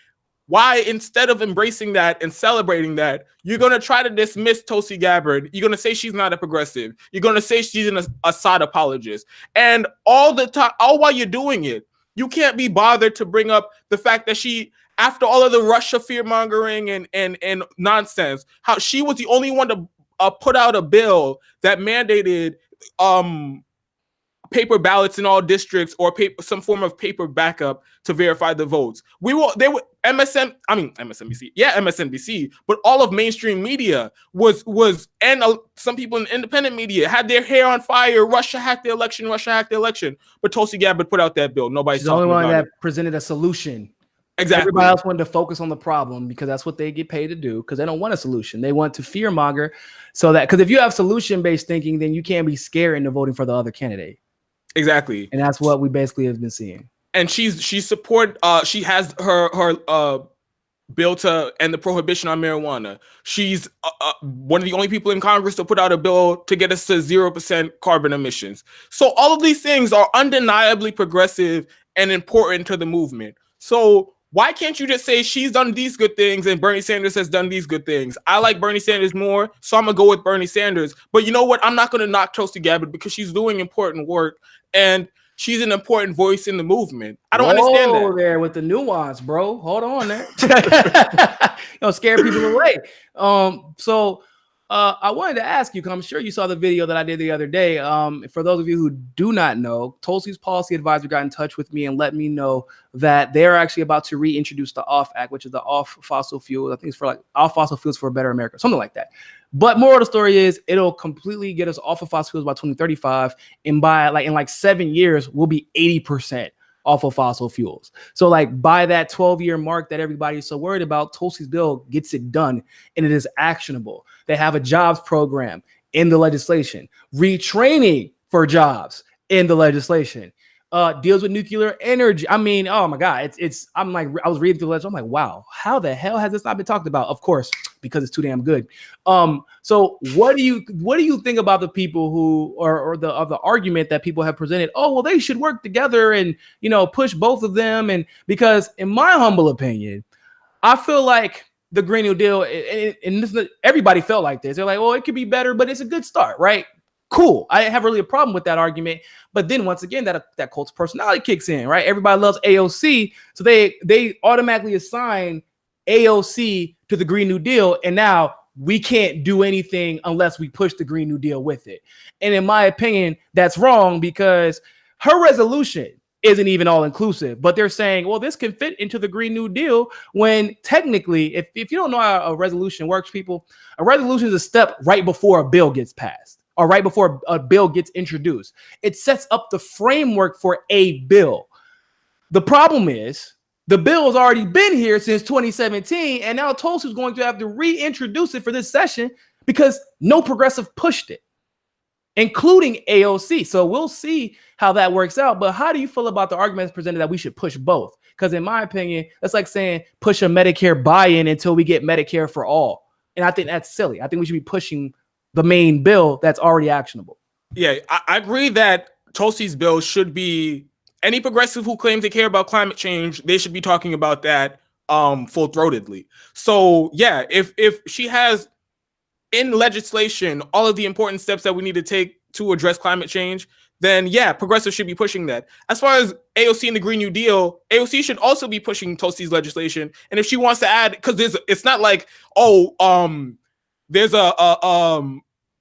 why instead of embracing that and celebrating that, you're going to try to dismiss Tulsi Gabbard. You're going to say she's not a progressive. You're going to say she's an Assad apologist. And all the time, all while you're doing it, you can't be bothered to bring up the fact that she, after all of the Russia fear-mongering and nonsense, how she was the only one to put out a bill that mandated paper ballots in all districts or some form of paper backup to verify the votes. MSNBC, but all of mainstream media was some people in independent media had their hair on fire. Russia hacked the election. But Tulsi Gabbard put out that bill. Nobody's the only talking one about that it. presented a solution. Exactly. Everybody else wanted to focus on the problem because that's what they get paid to do, because they don't want a solution. They want to fearmonger so that, because if you have solution-based thinking, then you can't be scared into voting for the other candidate. Exactly. And that's what we basically have been seeing. And she has her bill to end the prohibition on marijuana. She's one of the only people in Congress to put out a bill to get us to 0% carbon emissions. So all of these things are undeniably progressive and important to the movement. So why can't you just say she's done these good things and Bernie Sanders has done these good things? I like Bernie Sanders more, so I'm going to go with Bernie Sanders. But you know what? I'm not going to knock Tulsi Gabbard because she's doing important work and she's an important voice in the movement. I don't understand that. There with the nuance, bro. Hold on there. Don't scare people away. I wanted to ask you, because I'm sure you saw the video that I did the other day. For those of you who do not know, Tulsi's policy advisor got in touch with me and let me know that they're actually about to reintroduce the OFF Act, which is the Off Fossil Fuels. I think it's for like Off Fossil Fuels for a Better America, something like that. But moral of the story is it'll completely get us off of fossil fuels by 2035. And in 7 years, we'll be 80% off of fossil fuels. So by that 12-year mark that everybody is so worried about, Tulsi's bill gets it done and it is actionable. They have a jobs program in the legislation, retraining for jobs in the legislation, deals with nuclear energy. I mean, oh my God, I was reading through the legislation. I'm like, wow, how the hell has this not been talked about? Of course, because it's too damn good. So what do you think about the people who or the argument that people have presented? Oh, well, they should work together and push both of them. And because in my humble opinion, I feel like the Green New Deal, and everybody felt like this. They're like, oh, it could be better, but it's a good start, right? Cool. I didn't have really a problem with that argument. But then once again, that cult's personality kicks in, right? Everybody loves AOC. So they automatically assign AOC to the Green New Deal. And now we can't do anything unless we push the Green New Deal with it. And in my opinion, that's wrong because her resolution isn't even all inclusive, but they're saying, well, this can fit into the Green New Deal when technically, if you don't know how a resolution works, people, a resolution is a step right before a bill gets passed or right before a bill gets introduced. It sets up the framework for a bill. The problem is the bill has already been here since 2017, and now Tulsi's going to have to reintroduce it for this session because no progressive pushed it, including AOC. So we'll see how that works out. But how do you feel about the arguments presented that we should push both? Because in my opinion, that's like saying push a Medicare buy-in until we get Medicare for all. And I think that's silly. I think we should be pushing the main bill that's already actionable. Yeah, I agree that Tulsi's bill should be, any progressive who claims they care about climate change, they should be talking about that full-throatedly. So yeah, if she has in legislation all of the important steps that we need to take to address climate change, then yeah, progressives should be pushing that. As far as AOC and the Green New Deal, AOC should also be pushing Tulsi's legislation. And if she wants to add, because it's not like, there's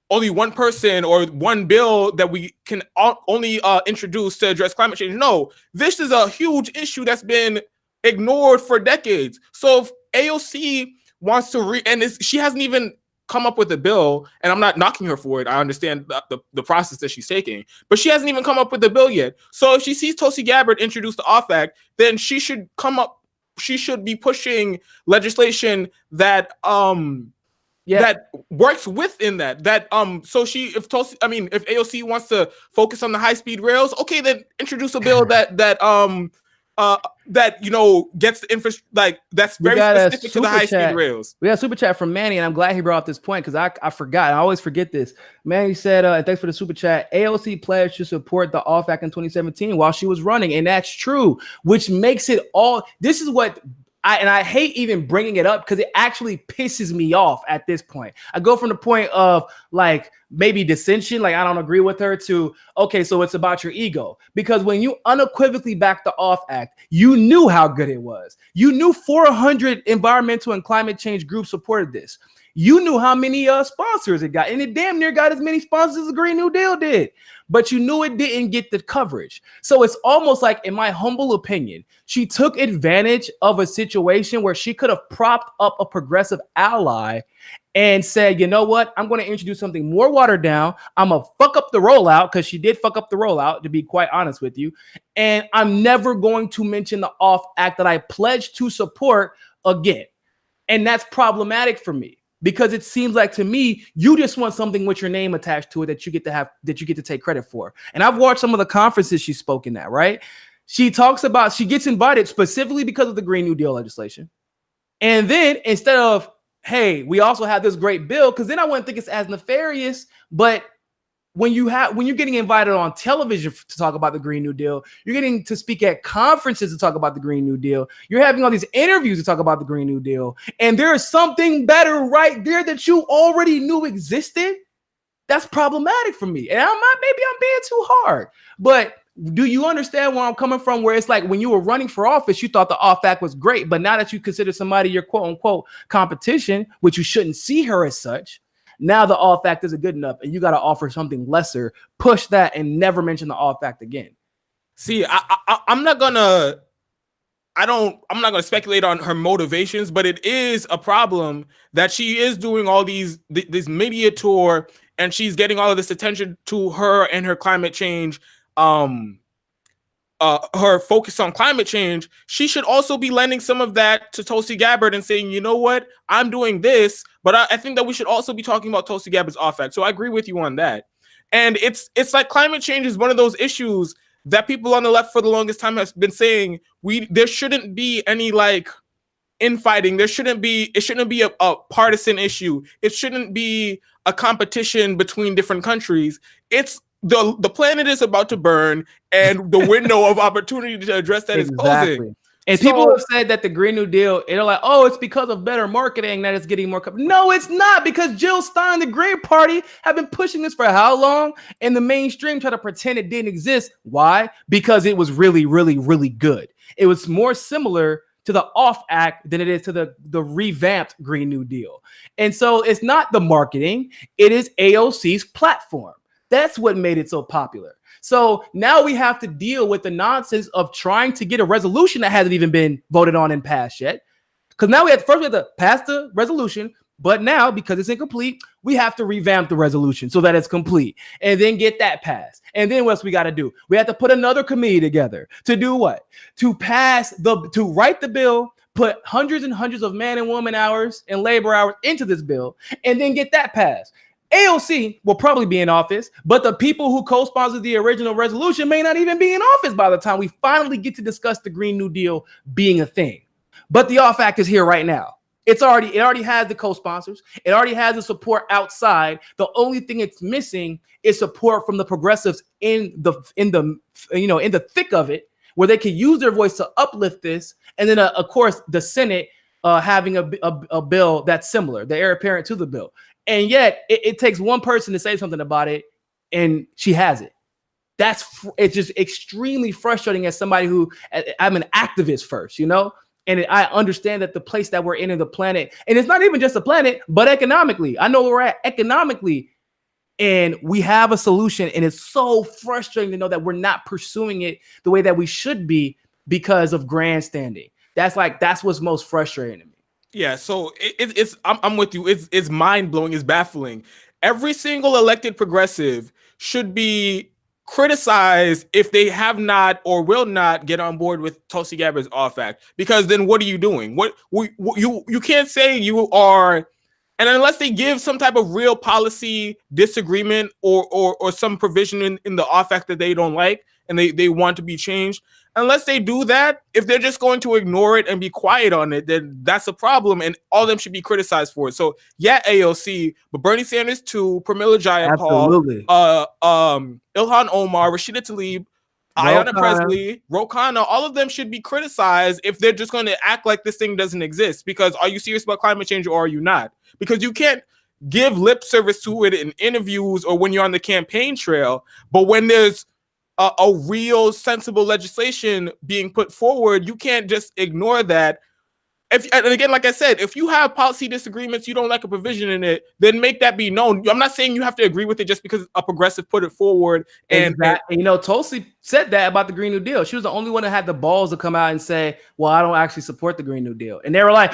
only one person or one bill that we can only introduce to address climate change. No, this is a huge issue that's been ignored for decades. So if AOC wants to she hasn't even come up with a bill, and I'm not knocking her for it. I understand the process that she's taking, but she hasn't even come up with a bill yet. So if she sees Tulsi Gabbard introduce the Off Act, then she should be pushing legislation that that works within that. So if AOC wants to focus on the high-speed rails, okay, then introduce a bill that gets the infrastructure, that's very specific to the high-speed rails. We got a super chat from Manny, and I'm glad he brought up this point because I forgot. I always forget this. Manny said, and thanks for the super chat, AOC pledged to support the Off Act in 2017 while she was running, and that's true, which makes it all – this is what – I hate even bringing it up because it actually pisses me off at this point. I go from the point of like maybe dissension, like I don't agree with her, to, okay, so it's about your ego. Because when you unequivocally backed the Off Act, you knew how good it was. You knew 400 environmental and climate change groups supported this. You knew how many sponsors it got, and it damn near got as many sponsors as the Green New Deal did. But you knew it didn't get the coverage. So it's almost like, in my humble opinion, she took advantage of a situation where she could have propped up a progressive ally and said, you know what, I'm going to introduce something more watered down. I'm going to fuck up the rollout, because she did fuck up the rollout, to be quite honest with you. And I'm never going to mention the Off Act that I pledged to support again. And that's problematic for me. Because it seems like to me, you just want something with your name attached to it that you get to take credit for. And I've watched some of the conferences she's spoken at, right? She talks about, she gets invited specifically because of the Green New Deal legislation. And then instead of, hey, we also have this great bill, because then I wouldn't think it's as nefarious, but when you're getting invited on television to talk about the Green New Deal, you're getting to speak at conferences to talk about the Green New Deal. You're having all these interviews to talk about the Green New Deal. And there is something better right there that you already knew existed. That's problematic for me. And maybe I'm being too hard. But do you understand where I'm coming from? Where it's like when you were running for office, you thought the Off Act was great. But now that you consider somebody your quote unquote competition, which you shouldn't see her as such, now the Off Act isn't good enough, and you got to offer something lesser. Push that and never mention the Off Act again. See, I'm not gonna speculate on her motivations, but it is a problem that she is doing all this media tour, and she's getting all of this attention to her and her climate change. Her focus on climate change. She should also be lending some of that to Tulsi Gabbard and saying, you know what, I'm doing this, but I think that we should also be talking about Tulsi Gabbard's Off Act. So I agree with you on that. And it's like climate change is one of those issues that people on the left for the longest time have been saying there shouldn't be any like infighting. It shouldn't be a partisan issue. It shouldn't be a competition between different countries. It's the planet is about to burn, and the window of opportunity to address that is closing. And people have said that the Green New Deal, they're like, oh, it's because of better marketing that it's getting more coverage. No, it's not, because Jill Stein, the Green Party, have been pushing this for how long? And the mainstream try to pretend it didn't exist. Why? Because it was really, really, really good. It was more similar to the Off Act than it is to the revamped Green New Deal. And so it's not the marketing, it is AOC's platform. That's what made it so popular. So now we have to deal with the nonsense of trying to get a resolution that hasn't even been voted on and passed yet. Because now we have to pass the resolution, but now because it's incomplete, we have to revamp the resolution so that it's complete and then get that passed. And then what's we got to do? We have to put another committee together to do what? To write the bill, put hundreds and hundreds of man and woman hours and labor hours into this bill, and then get that passed. AOC will probably be in office, but the people who co-sponsored the original resolution may not even be in office by the time we finally get to discuss the Green New Deal being a thing. But the Off Act is here right now. It already has the co-sponsors. It already has the support outside. The only thing it's missing is support from the progressives in the thick of it, where they can use their voice to uplift this. And then, of course, the Senate having a bill that's similar, the heir apparent to the bill. And yet it takes one person to say something about it, and she has it. it's just extremely frustrating as somebody who I'm an activist first, you know? And I understand that the place that we're in the planet, and it's not even just a planet, but economically, I know where we're at economically, and we have a solution. And it's so frustrating to know that we're not pursuing it the way that we should be because of grandstanding. That's what's most frustrating to me. Yeah, so I'm with you. It's mind blowing. It's baffling. Every single elected progressive should be criticized if they have not or will not get on board with Tulsi Gabbard's off act, because then what are you doing? You can't say you are, and unless they give some type of real policy disagreement or some provision in the off act that they don't like and they want to be changed, unless they do that, if they're just going to ignore it and be quiet on it, then that's a problem, and all of them should be criticized for it. So yeah, AOC, but Bernie Sanders too, Pramila Jayapal, Ilhan Omar, Rashida Tlaib, Ayanna Pressley, Ro Khanna, all of them should be criticized if they're just going to act like this thing doesn't exist. Because are you serious about climate change or are you not? Because you can't give lip service to it in interviews or when you're on the campaign trail, but when there's a real sensible legislation being put forward, you can't just ignore that. And again, like I said, if you have policy disagreements, you don't like a provision in it, then make that be known. I'm not saying you have to agree with it just because a progressive put it forward. And you know, Tulsi said that about the Green New Deal. She was the only one that had the balls to come out and say, well, I don't actually support the Green New Deal. And they were like,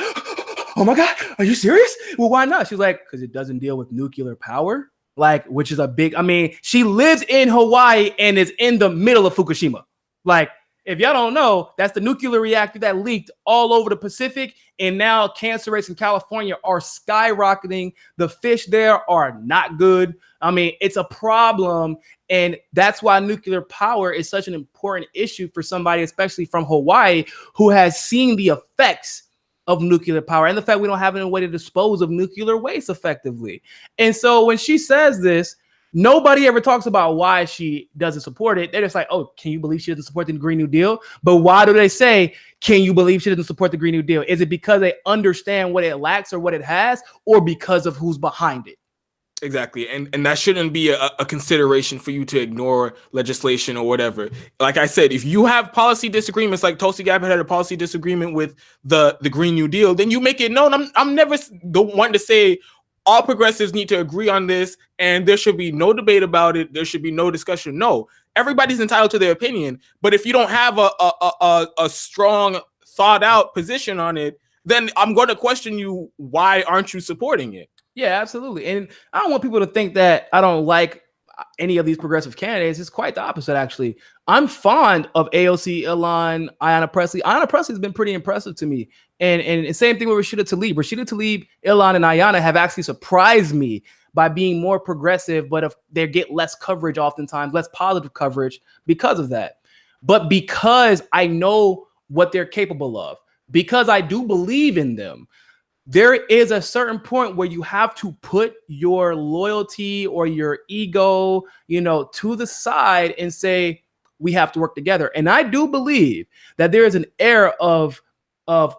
oh my God, are you serious? Well, why not? She was like, because it doesn't deal with nuclear power. Like, which is a big, I mean, she lives in Hawaii and is in the middle of Fukushima. Like, if y'all don't know, that's the nuclear reactor that leaked all over the Pacific. And now cancer rates in California are skyrocketing. The fish there are not good. I mean, it's a problem. And that's why nuclear power is such an important issue for somebody, especially from Hawaii, who has seen the effects of nuclear power and the fact we don't have any way to dispose of nuclear waste effectively. And so when she says this, nobody ever talks about why she doesn't support it. They're just like, oh, can you believe she doesn't support the Green New Deal? But why do they say, can you believe she doesn't support the Green New Deal? Is it because they understand what it lacks or what it has, or because of who's behind it? Exactly. And that shouldn't be a consideration for you to ignore legislation or whatever. Like I said, if you have policy disagreements, like Tulsi Gabbard had a policy disagreement with the Green New Deal, then you make it known. I'm never the one to say all progressives need to agree on this and there should be no debate about it. There should be no discussion. No, everybody's entitled to their opinion. But if you don't have a strong thought out position on it, then I'm going to question you. Why aren't you supporting it? Yeah, absolutely. And I don't want people to think that I don't like any of these progressive candidates. It's quite the opposite, actually. I'm fond of AOC, Ilhan, Ayanna Pressley. Ayanna Pressley has been pretty impressive to me. And same thing with Rashida Tlaib. Rashida Tlaib, Ilhan, and Ayanna have actually surprised me by being more progressive, but if they get less coverage oftentimes, less positive coverage because of that. But because I know what they're capable of, because I do believe in them, there is a certain point where you have to put your loyalty or your ego, to the side and say, we have to work together. And I do believe that there is an era of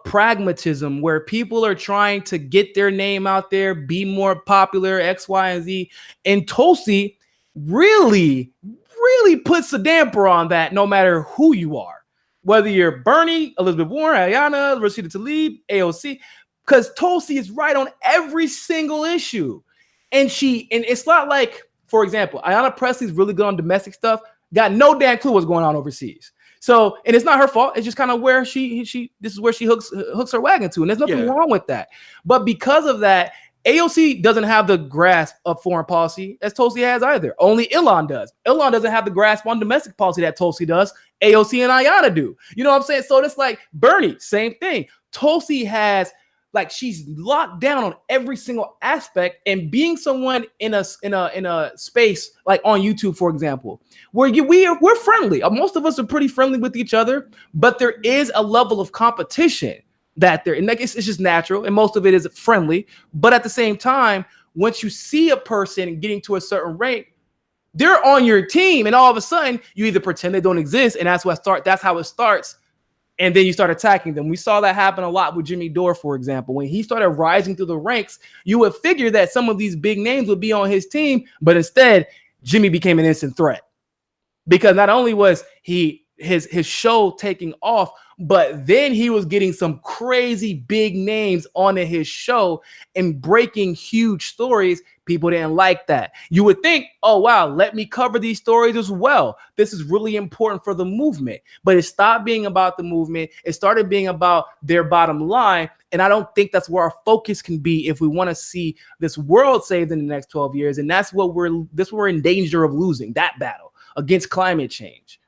pragmatism where people are trying to get their name out there, be more popular, X, Y, and Z. And Tulsi really, really puts a damper on that no matter who you are, whether you're Bernie, Elizabeth Warren, Ayanna, Rashida Tlaib, AOC. Because Tulsi is right on every single issue. And it's not like, for example, Ayanna Pressley's really good on domestic stuff, got no damn clue what's going on overseas. So, and it's not her fault. It's just kind of where this is where she hooks her wagon to. And there's nothing wrong with that. But because of that, AOC doesn't have the grasp of foreign policy as Tulsi has either. Only Ilhan does. Ilhan doesn't have the grasp on domestic policy that Tulsi does. AOC and Ayanna do. You know what I'm saying? So it's like Bernie, same thing. Tulsi has, like, she's locked down on every single aspect, and being someone in a space like on YouTube, for example, where we're friendly. Most of us are pretty friendly with each other, but there is a level of competition that and like it's just natural, and most of it is friendly. But at the same time, once you see a person getting to a certain rank, they're on your team, and all of a sudden you either pretend they don't exist, and that's how it starts. And then you start attacking them. We saw that happen a lot with Jimmy Dore, for example. When he started rising through the ranks, you would figure that some of these big names would be on his team, but instead, Jimmy became an instant threat. because not only was his show taking off, but then he was getting some crazy big names onto his show and breaking huge stories. People didn't like that. You would think, oh, wow, let me cover these stories as well. This is really important for the movement. But it stopped being about the movement. It started being about their bottom line. And I don't think that's where our focus can be if we want to see this world saved in the next 12 years. And that's what we're in danger of losing, that battle against climate change.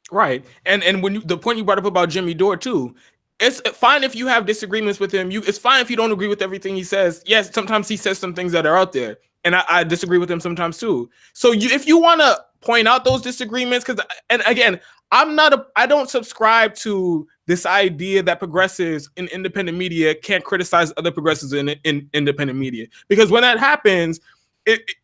Right. And when the point you brought up about Jimmy Dore too, it's fine if you have disagreements with him. It's fine if you don't agree with everything he says. Yes, sometimes he says some things that are out there, and I disagree with him sometimes too. So if you want to point out those disagreements, and again, I don't subscribe to this idea that progressives in independent media can't criticize other progressives in independent media, because when that happens,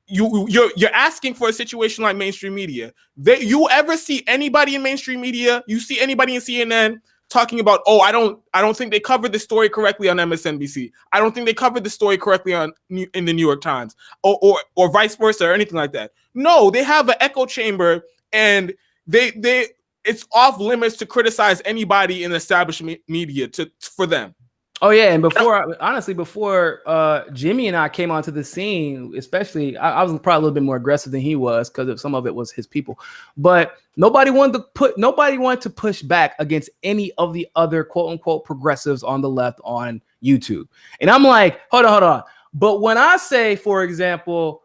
you're asking for a situation like mainstream media. You ever see anybody in mainstream media? You see anybody in CNN talking about, oh, I don't think they covered the story correctly on MSNBC. I don't think they covered the story correctly in the New York Times, or vice versa, or anything like that. No, they have an echo chamber, and it's off limits to criticize anybody in the establishment media for them. Oh yeah, and before Jimmy and I came onto the scene, especially, I was probably a little bit more aggressive than he was because some of it was his people. But nobody wanted to push back against any of the other quote unquote progressives on the left on YouTube. And I'm like, hold on. But when I say, for example,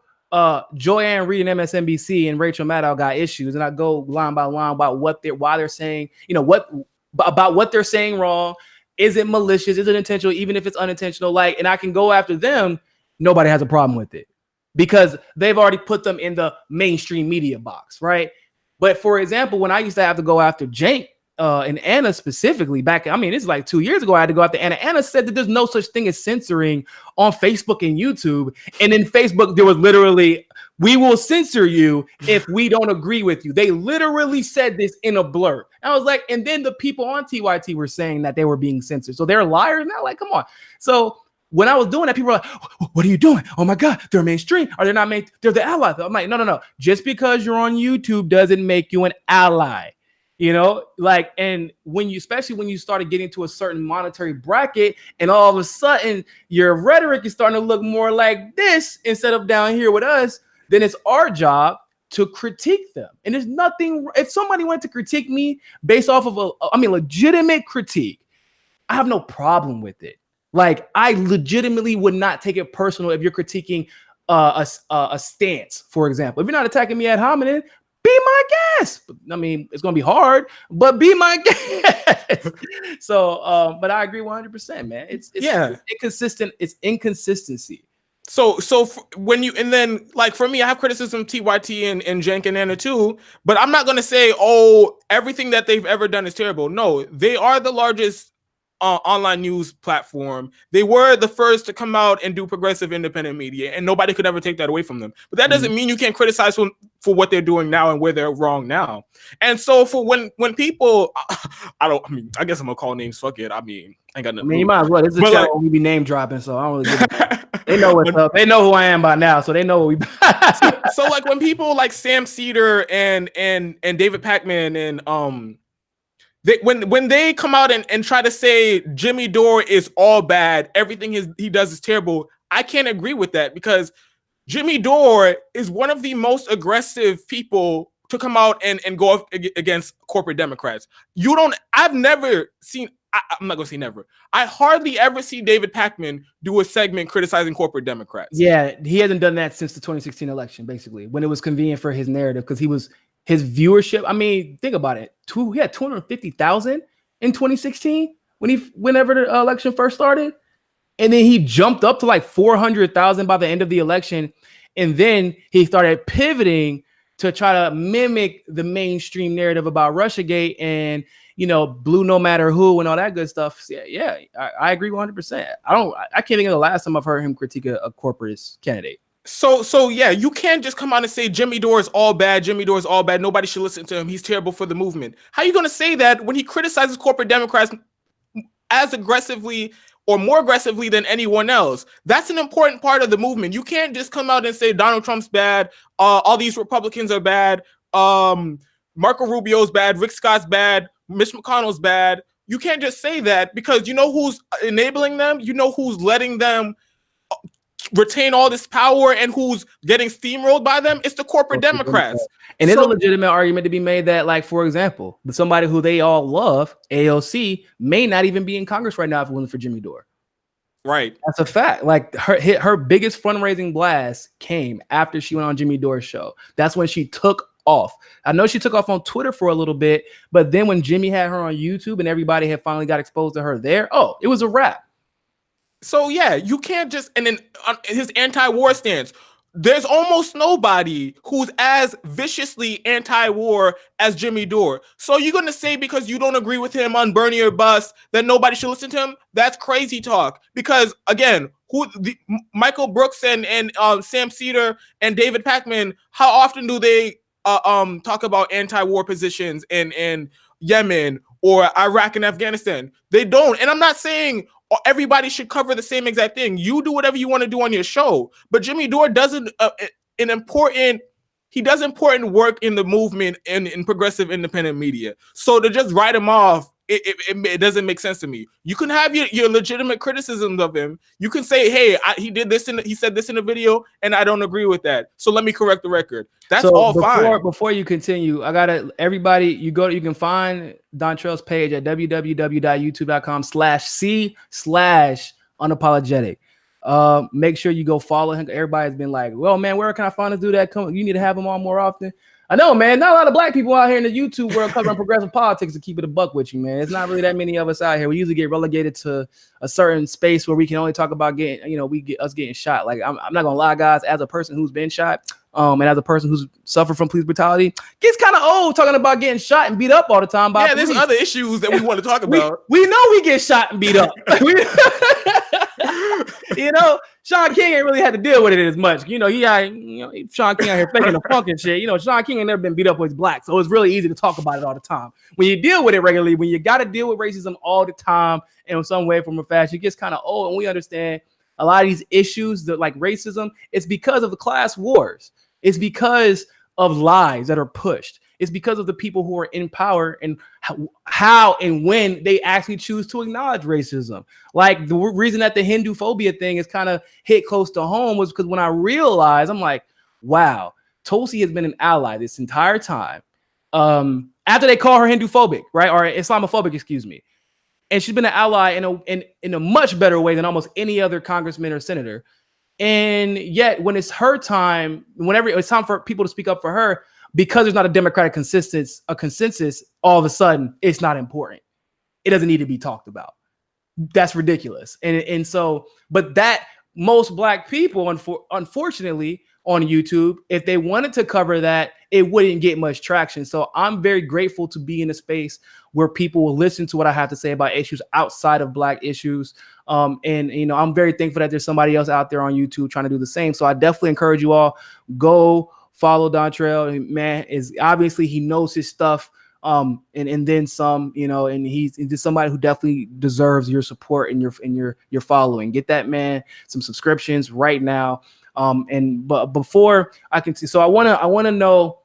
Joanne Reed and MSNBC and Rachel Maddow got issues, and I go line by line about why they're saying, about what they're saying wrong. Is it malicious? Is it intentional? Even if it's unintentional, and I can go after them, nobody has a problem with it because they've already put them in the mainstream media box, right? But for example, when I used to have to go after Jank and Anna specifically it's like 2 years ago, I had to go after Anna. Anna said that there's no such thing as censoring on Facebook and YouTube. And in Facebook, there was literally, we will censor you if we don't agree with you. They literally said this in a blurb. I was like, and then the people on TYT were saying that they were being censored. So they're liars now? Like, come on. So when I was doing that, people were like, what are you doing? Oh my God, they're mainstream. Or they're not mainstream. They're the ally. I'm like, no. Just because you're on YouTube doesn't make you an ally. And especially when you started getting to a certain monetary bracket, and all of a sudden your rhetoric is starting to look more like this instead of down here with us, then it's our job to critique them. And there's nothing, if somebody went to critique me based off of legitimate critique, I have no problem with it. Like, I legitimately would not take it personal if you're critiquing a stance, for example. If you're not attacking me ad hominem, be my guest. It's going to be hard, but be my guest. So, but I agree 100%, man. It's inconsistent. It's inconsistency. So when you, and then like for me, I have criticism of TYT and Jank and Anna too, but I'm not going to say, oh, everything that they've ever done is terrible. No, they are the largest online news platform. They were the first to come out and do progressive independent media, and nobody could ever take that away from them. But that doesn't mean you can't criticize for what they're doing now and where they're wrong now. And so for when people, I guess I'm gonna call names. Fuck it. I ain't got nothing. You might as well. This is a channel where we be name dropping, so I don't really give a They know what's up. They know who I am by now, so they know what we. so like when people like Sam Cedar and David Pakman and when they come out and try to say Jimmy Dore is all bad, everything he does is terrible, I can't agree with that, because Jimmy Dore is one of the most aggressive people to come out and go up against corporate Democrats. I've never seen, I'm not gonna say never, I hardly ever see David Pakman do a segment criticizing corporate Democrats. Yeah, he hasn't done that since the 2016 election, basically, when it was convenient for his narrative, because his viewership, think about it. He had 250,000 in 2016 whenever the election first started. And then he jumped up to like 400,000 by the end of the election. And then he started pivoting to try to mimic the mainstream narrative about Russiagate and, blue no matter who and all that good stuff. Yeah, I agree 100%. I can't think of the last time I've heard him critique a corporatist candidate. So yeah, you can't just come out and say Jimmy Dore is all bad. Jimmy Dore is all bad. Nobody should listen to him. He's terrible for the movement. How are you going to say that when he criticizes corporate Democrats as aggressively or more aggressively than anyone else? That's an important part of the movement. You can't just come out and say Donald Trump's bad. All these Republicans are bad. Marco Rubio's bad, Rick Scott's bad, Mitch McConnell's bad. You can't just say that because you know who's enabling them. You know who's letting them retain all this power and who's getting steamrolled by them. It's the corporate Democrats. And it's a legitimate argument to be made that, like, for example, somebody who they all love, AOC, may not even be in Congress right now if it wasn't for Jimmy Dore. Right. That's a fact. Like her biggest fundraising blast came after she went on Jimmy Dore's show. That's when she took off. I know she took off on Twitter for a little bit, but then when Jimmy had her on YouTube and everybody had finally got exposed to her there, it was a wrap. So yeah, you can't just, and then his anti-war stance, there's almost nobody who's as viciously anti-war as Jimmy Dore. So you're going to say because you don't agree with him on Bernie or Bust that nobody should listen to him? That's crazy talk. Because again, Michael Brooks and Sam Cedar and David Pakman, how often do they talk about anti-war positions in Yemen or Iraq and Afghanistan? They don't. And I'm not saying everybody should cover the same exact thing. You do whatever you want to do on your show. But Jimmy Dore does important work in the movement and in progressive independent media. So to just write him off, it doesn't make sense to me. You can have your legitimate criticisms of him. You can say, hey, he did this and he said this in a video, and I don't agree with that. So let me correct the record. That's fine. Before you continue, everybody, you can find Dontrelle's page at www.youtube.com/c/unapologetic. Make sure you go follow him. Everybody's been like, well, man, where can I find to do that? You need to have him on more often. I know, man. Not a lot of black people out here in the YouTube world covering progressive politics to keep it a buck with you, man. It's not really that many of us out here. We usually get relegated to a certain space where we can only talk about getting shot. Like, I'm not gonna lie, guys. As a person who's been shot, and as a person who's suffered from police brutality, gets kind of old talking about getting shot and beat up all the time by police. There's other issues that we want to talk about. We know we get shot and beat up. Sean King ain't really had to deal with it as much. Sean King out here faking the funk and shit. Sean King ain't never been beat up with black, so it's really easy to talk about it all the time. When you deal with it regularly, when you got to deal with racism all the time in some way, from a fashion, it gets kind of old. And we understand a lot of these issues that, like racism, it's because of the class wars. It's because of lies that are pushed. It's because of the people who are in power and how and when they actually choose to acknowledge racism. Like the reason that the Hindu phobia thing is kind of hit close to home was because when I realized, I'm like, wow, Tulsi has been an ally this entire time. After they call her Hindu phobic, right? Or Islamophobic, excuse me. And she's been an ally in a much better way than almost any other congressman or senator. And yet when it's her time, whenever it's time for people to speak up for her, because there's not a democratic consensus, all of a sudden it's not important. It doesn't need to be talked about. That's ridiculous. And so, but that most black people, unfortunately, on YouTube, if they wanted to cover that, it wouldn't get much traction. So I'm very grateful to be in a space where people will listen to what I have to say about issues outside of black issues. And I'm very thankful that there's somebody else out there on YouTube trying to do the same. So I definitely encourage you all, go follow Dontrelle. Man, is obviously he knows his stuff, and then some, and he's just somebody who definitely deserves your support and your following. Get that man some subscriptions right now. But before I can see, so I wanna know,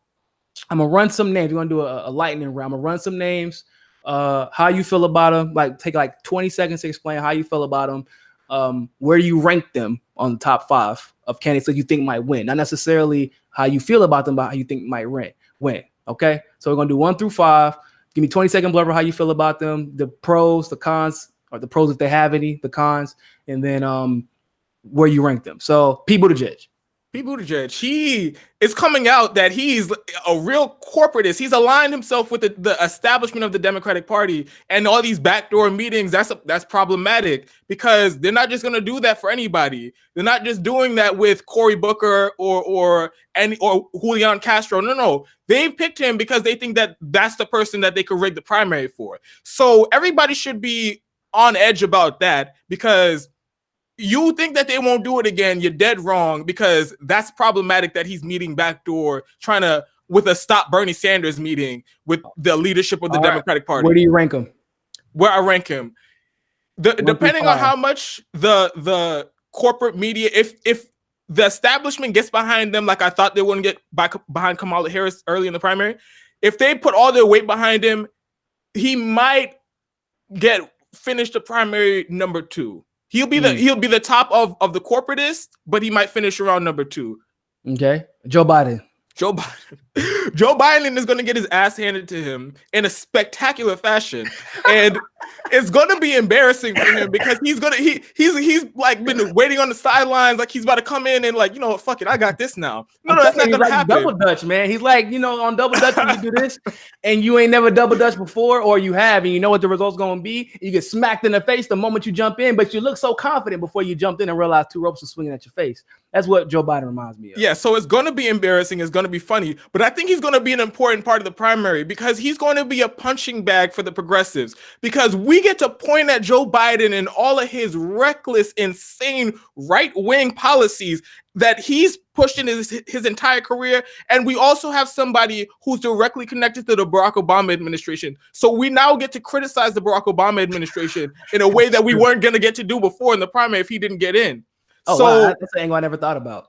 I'm gonna run some names. We're gonna do a lightning round. I'm gonna run some names. How you feel about them? Like take like 20 seconds to explain how you feel about them. Where you rank them on the top 5 of candidates that you think might win. Not necessarily how you feel about them, but how you think might win. Okay, so we're gonna do 1 through 5. Give me 20-second blurb of how you feel about them, the pros, the cons, or the pros if they have any, the cons, and then where you rank them. So Pete Buttigieg. He is coming out that he's a real corporatist. He's aligned himself with the establishment of the Democratic Party, and all these backdoor meetings. That's problematic because they're not just going to do that for anybody. They're not just doing that with Cory Booker or Julian Castro. No. They've picked him because they think that that's the person that they could rig the primary for. So everybody should be on edge about that because you think that they won't do it again, you're dead wrong, because that's problematic that he's meeting backdoor, with a Stop Bernie Sanders meeting with the leadership of the Democratic Party. Where do you rank him? Where I rank him? Depending on how much the corporate media, if the establishment gets behind them, like I thought they wouldn't get behind Kamala Harris early in the primary, if they put all their weight behind him, he might finish the primary number 2. He'll be the top of the corporatists, but he might finish around number 2. Okay, Joe Biden is going to get his ass handed to him in a spectacular fashion, and it's going to be embarrassing for him because he's like been waiting on the sidelines, like he's about to come in and like, you know what, fuck it, I got this now. No, that's not going to happen. Double Dutch, man. He's like, you know, on Double Dutch, you do this, and you ain't never Double Dutch before, or you have, and you know what the result's going to be. You get smacked in the face the moment you jump in, but you look so confident before you jumped in and realized 2 ropes are swinging at your face. That's what Joe Biden reminds me of. Yeah, so it's going to be embarrassing. It's going to be funny, but I think he's going to be an important part of the primary because he's going to be a punching bag for the progressives, because we get to point at Joe Biden and all of his reckless, insane right-wing policies that he's pushed in his entire career. And we also have somebody who's directly connected to the Barack Obama administration. So we now get to criticize the Barack Obama administration in a way that we weren't going to get to do before in the primary if he didn't get in. Oh, so wow, that's an angle I never thought about.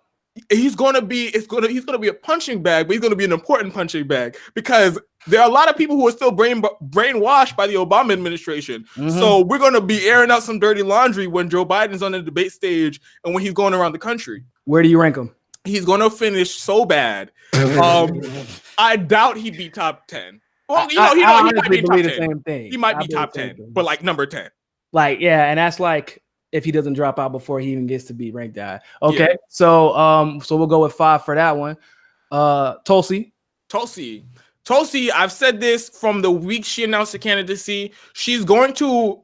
He's gonna be a punching bag, but he's gonna be an important punching bag because there are a lot of people who are still brainwashed by the Obama administration. So we're gonna be airing out some dirty laundry when Joe Biden's on the debate stage and when he's going around the country. Where do you rank him? He's gonna finish so bad. I doubt he'd be top 10. Well, he might be top 10. Same thing. He might be top 10, but like number 10. Like, yeah, and that's like if he doesn't drop out before he even gets to be ranked high. Okay, yeah. So we'll go with 5 for that one. Tulsi, I've said this from the week she announced the candidacy. She's going to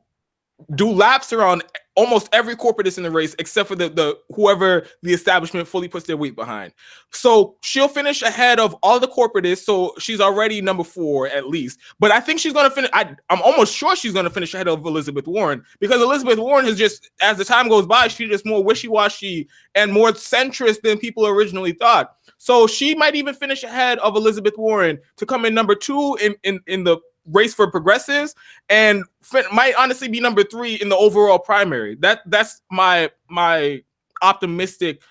do laps around almost every corporatist in the race except for the whoever the establishment fully puts their weight behind. So she'll finish ahead of all the corporatists. So she's already number 4 at least. But I think she's going to finish. I'm almost sure she's going to finish ahead of Elizabeth Warren, because Elizabeth Warren has just, as the time goes by, she's just more wishy-washy and more centrist than people originally thought. So she might even finish ahead of Elizabeth Warren to come in number 2 in the race for progressives, and might honestly be number 3 in the overall primary. That's my optimistic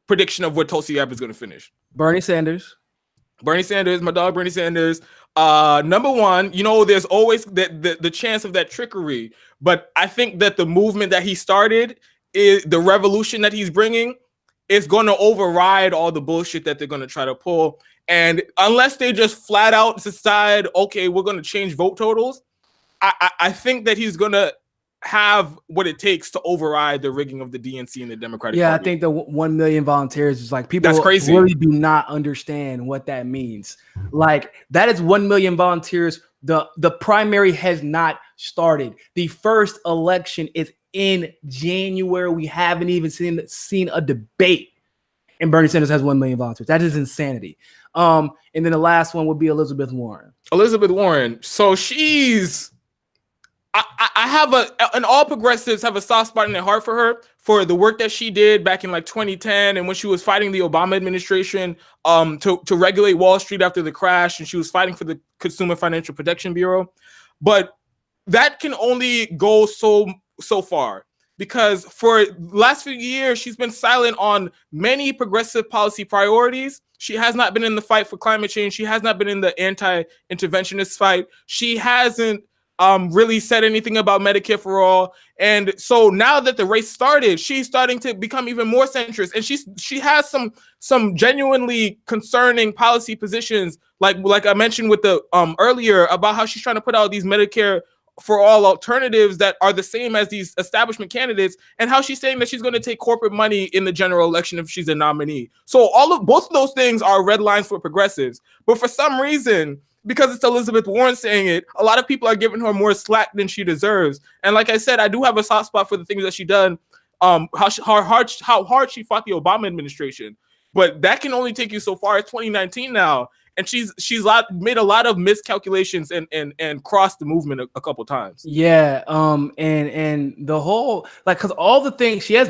prediction of where Tulsi Gabbard is going to finish. Bernie Sanders, my dog Bernie Sanders. Number 1, you know, there's always the chance of that trickery, but I think that the movement that he started, is the revolution that he's bringing, is going to override all the bullshit that they're going to try to pull. And unless they just flat out decide, okay, we're going to change vote totals, I think that he's going to have what it takes to override the rigging of the DNC and the Democratic Party. I think the 1 million volunteers is like, people That's crazy. Really do not understand what that means. Like, that is 1 million volunteers. The primary has not started. The first election is in January. We haven't even seen a debate, and Bernie Sanders has 1 million volunteers. That is insanity. And then the last one would be Elizabeth Warren. So she's, I have and all progressives have a soft spot in their heart for her, for the work that she did back in like 2010, and when she was fighting the Obama administration to regulate Wall Street after the crash, and she was fighting for the Consumer Financial Protection Bureau. But that can only go so far, because for the last few years, she's been silent on many progressive policy priorities. She has not been in the fight for climate change. She has not been in the anti-interventionist fight. She hasn't really said anything about Medicare for all. And so now that the race started, she's starting to become even more centrist. And she has some genuinely concerning policy positions, like I mentioned with the earlier, about how she's trying to put out these Medicare for all alternatives that are the same as these establishment candidates, and how she's saying that she's going to take corporate money in the general election if she's a nominee. So both of those things are red lines for progressives. But for some reason, because it's Elizabeth Warren saying it, a lot of people are giving her more slack than she deserves. And like I said, I do have a soft spot for the things that she done, how hard she fought the Obama administration. But that can only take you so far. It's 2019 now. And she's made a lot of miscalculations and crossed the movement a couple times. Yeah. And the whole, like, because all the things she has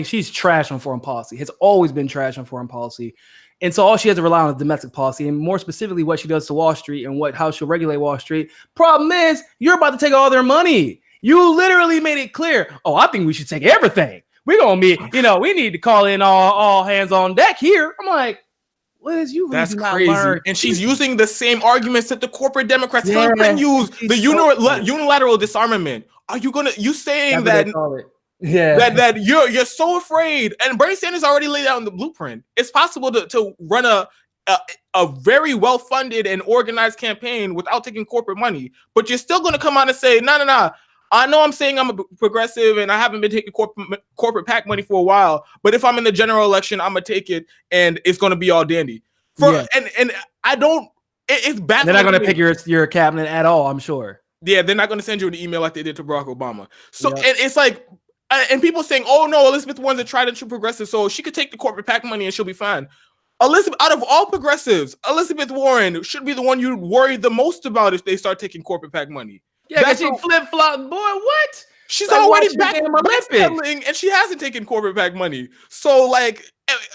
she's trash on foreign policy. Has always been trash on foreign policy. And so all she has to rely on is domestic policy, and more specifically what she does to Wall Street and how she'll regulate Wall Street. Problem is, you're about to take all their money. You literally made it clear. Oh, I think we should take everything. We're gonna be, we need to call in all hands on deck here. I'm like, Liz, you really That's do not crazy. learn. And she's using the same arguments that the corporate Democrats Yeah, use. she's The so unilateral disarmament. Are you saying That's that what they call it. Yeah, that you're so afraid? And Bernie Sanders already laid out in the blueprint. It's possible to run a very well-funded and organized campaign without taking corporate money, but you're still going to come out and say, no. I know I'm saying I'm a progressive and I haven't been taking corporate PAC money for a while, but if I'm in the general election, I'm gonna take it and it's gonna be all dandy. And I don't. It's baffling. They're not gonna pick your cabinet at all, I'm sure. Yeah, they're not gonna send you an email like they did to Barack Obama. So and it's like, and people saying, oh no, Elizabeth Warren's a tried and true progressive, so she could take the corporate PAC money and she'll be fine. Elizabeth, out of all progressives, Elizabeth Warren should be the one you worry the most about if they start taking corporate PAC money. Yeah, that's she flip-flop, boy. What? She's like, already backpedaling, and she hasn't taken corporate PAC money. So, like,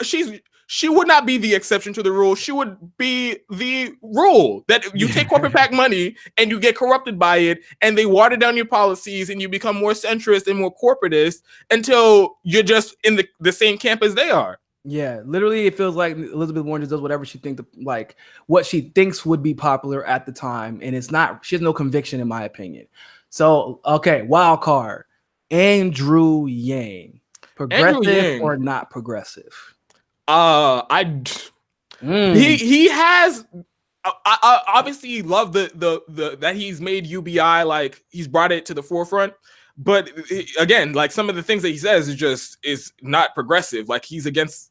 she would not be the exception to the rule. She would be the rule that you take corporate PAC money and you get corrupted by it, and they water down your policies, and you become more centrist and more corporatist until you're just in the same camp as they are. Yeah, literally, it feels like Elizabeth Warren just does whatever she thinks, like what she thinks would be popular at the time, and it's not. She has no conviction, in my opinion. So, okay, wild card, Andrew Yang, progressive or not progressive? He has. I obviously love the that he's made UBI, like he's brought it to the forefront. But again, like some of the things that he says is not progressive. Like he's against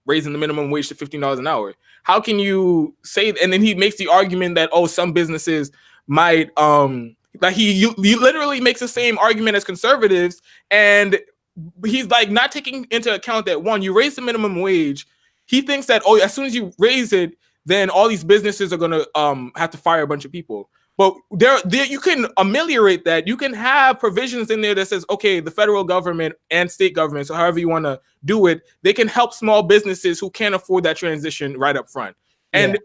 raising the minimum wage to $15 an hour. How can you say? And then he makes the argument that some businesses might like he literally makes the same argument as conservatives, and he's like not taking into account that one, you raise the minimum wage. He thinks that as soon as you raise it, then all these businesses are gonna have to fire a bunch of people. But there you can ameliorate that. You can have provisions in there that says, okay, the federal government and state government, so however you want to do it, they can help small businesses who can't afford that transition right up front. And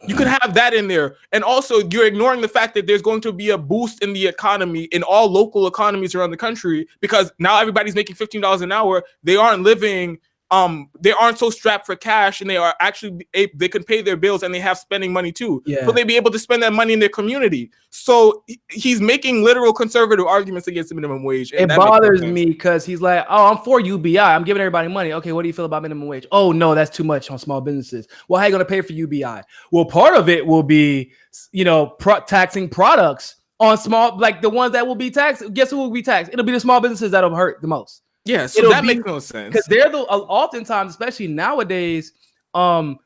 you can have that in there. And also, you're ignoring the fact that there's going to be a boost in the economy in all local economies around the country because now everybody's making $15 an hour. They aren't living. They aren't so strapped for cash, and they are actually they can pay their bills, and they have spending money too. So they be able to spend that money in their community. So he's making literal conservative arguments against the minimum wage. And it bothers me because he's like, "Oh, I'm for UBI. I'm giving everybody money. Okay, what do you feel about minimum wage? Oh no, that's too much on small businesses. Well, how are you going to pay for UBI? Well, part of it will be, taxing products on small, like the ones that will be taxed. Guess who will be taxed? It'll be the small businesses that'll hurt the most." Yeah, so that makes no sense because they're oftentimes, especially nowadays, most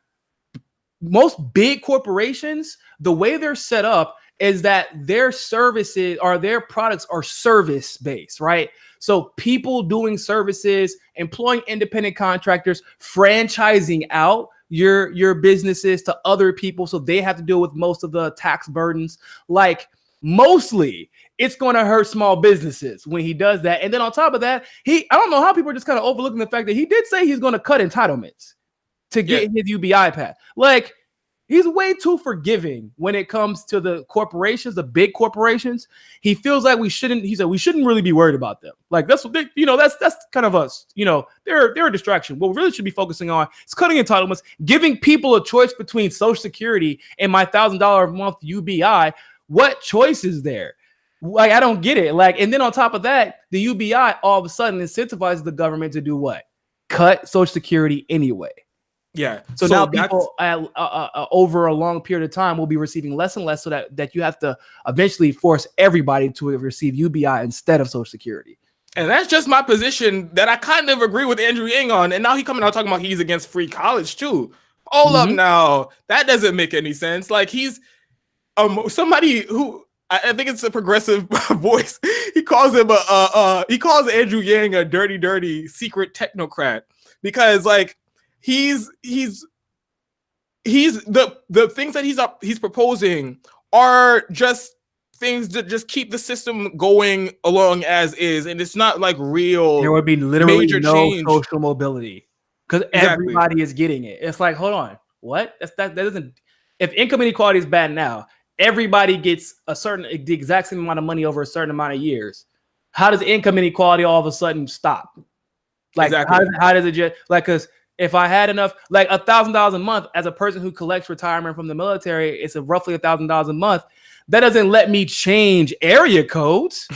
big corporations, the way they're set up is that their services or their products are service based, right? So people doing services, employing independent contractors, franchising out your businesses to other people, so they have to deal with most of the tax burdens. Like mostly, it's going to hurt small businesses when he does that. And then on top of that, I don't know how people are just kind of overlooking the fact that he did say he's going to cut entitlements to get his UBI pass. Like, he's way too forgiving when it comes to the corporations, the big corporations. He feels like we shouldn't really be worried about them. Like that's what that's kind of us. They're a distraction. What we really should be focusing on is cutting entitlements, giving people a choice between Social Security and my $1,000 a month UBI. What choice is there? Like, I don't get it. Like, and then on top of that, the UBI all of a sudden incentivizes the government to do what? Cut Social Security anyway. Yeah. So now people over a long period of time will be receiving less and less, so that you have to eventually force everybody to receive UBI instead of Social Security. And that's just my position that I kind of agree with Andrew Yang on. And now he's coming out talking about he's against free college too. Hold up now. That doesn't make any sense. Like he's somebody who I think it's a progressive voice. He calls him he calls Andrew Yang a dirty secret technocrat because like he's the things that he's proposing are just things that just keep the system going along as is, and it's not like real. There would be literally major no change. Social mobility because everybody is getting it. It's like, hold on, what? That doesn't. If income inequality is bad now, everybody gets the exact same amount of money over a certain amount of years. How does income inequality all of a sudden stop? Like, how does it just like? Because If I had enough, like $1,000 a month as a person who collects retirement from the military, it's roughly $1,000 a month. That doesn't let me change area codes.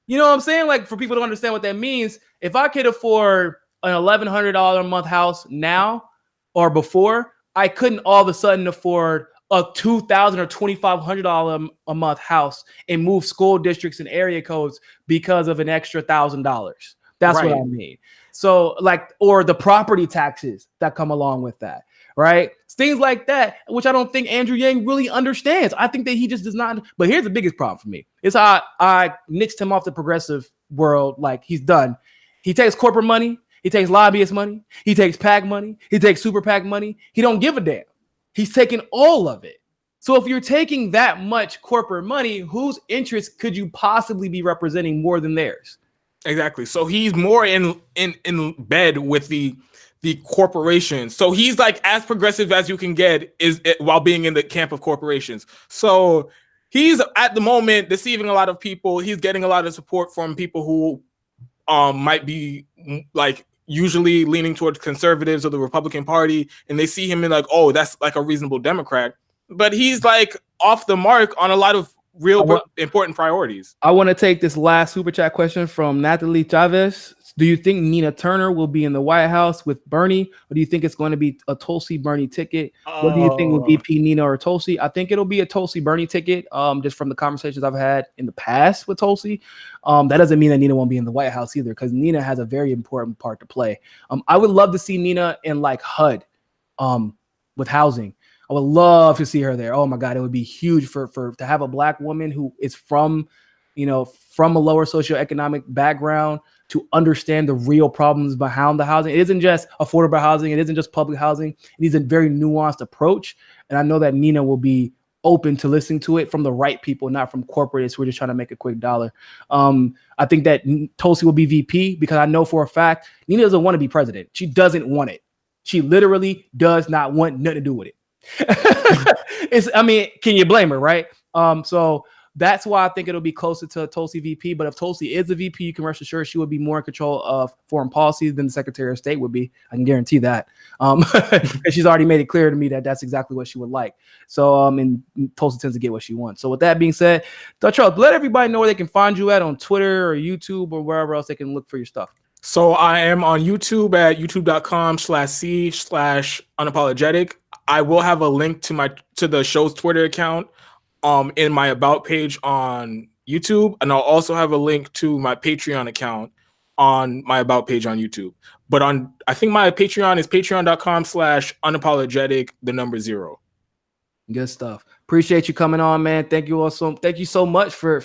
You know what I'm saying? Like, for people to understand what that means, if I could afford an $1,100 a month house now or before, I couldn't all of a sudden afford a $2,000 or $2,500 a month house and move school districts and area codes because of an extra $1,000. That's right. What I mean. So, like, or the property taxes that come along with that, right? Things like that, which I don't think Andrew Yang really understands. I think that he just does not. But here's the biggest problem for me. It's how I nixed him off the progressive world. Like, he's done. He takes corporate money. He takes lobbyist money. He takes PAC money. He takes super PAC money. He don't give a damn. He's taking all of it. So if you're taking that much corporate money, whose interest could you possibly be representing more than theirs? Exactly. So he's more in bed with the corporations. So he's like as progressive as you can get while being in the camp of corporations. So he's at the moment deceiving a lot of people. He's getting a lot of support from people who might be like usually leaning towards conservatives or the Republican Party, and they see him and like, oh, that's like a reasonable Democrat. But he's like off the mark on a lot of real important priorities. I want to take this last super chat question from Natalie Chavez. Do you think Nina Turner will be in the White House with Bernie, or do you think it's going to be a Tulsi Bernie ticket? What do you think will VP Nina or Tulsi? I think it'll be a Tulsi Bernie ticket. Just from the conversations I've had in the past with Tulsi, that doesn't mean that Nina won't be in the White House either, because Nina has a very important part to play. I would love to see Nina in like HUD, with housing. I would love to see her there. Oh my God, it would be huge for to have a Black woman who is from a lower socioeconomic background to understand the real problems behind the housing. It isn't just affordable housing. It isn't just public housing. It needs a very nuanced approach. And I know that Nina will be open to listening to it from the right people, not from corporates who are just trying to make a quick dollar. I think that Tulsi will be VP because I know for a fact Nina doesn't want to be president. She doesn't want it. She literally does not want nothing to do with it. Can you blame her, right? So that's why I think it'll be closer to Tulsi VP. But if Tulsi is a VP, you can rest assured she would be more in control of foreign policy than the Secretary of State would be. I can guarantee that. She's already made it clear to me that that's exactly what she would like. So, and Tulsi tends to get what she wants. So with that being said, Dontrelle, let everybody know where they can find you at on Twitter or YouTube or wherever else they can look for your stuff. So I am on YouTube at youtube.com/c/unapologetic. I will have a link to the show's Twitter account in my About page on YouTube, and I'll also have a link to my Patreon account on my About page on YouTube. But I think my Patreon is patreon.com/unapologetic0. Good stuff. Appreciate you coming on, man. Thank you so much for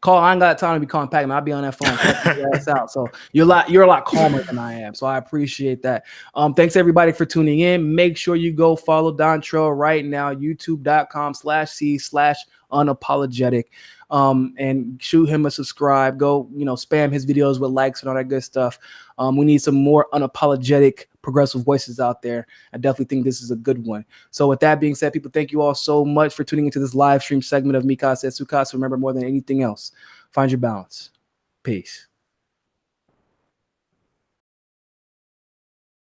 call. I ain't got time to be calling Pakman. I'll be on that phone. Your ass out. So you're a lot calmer than I am. So I appreciate that. Thanks everybody for tuning in. Make sure you go follow Dontrelle right now, youtube.com/c/unapologetic. And shoot him a subscribe. Go, spam his videos with likes and all that good stuff. We need some more unapologetic progressive voices out there. I definitely think this is a good one. So with that being said, people, thank you all so much for tuning into this live stream segment of Mika Says Sukas. Remember, more than anything else, find your balance. Peace.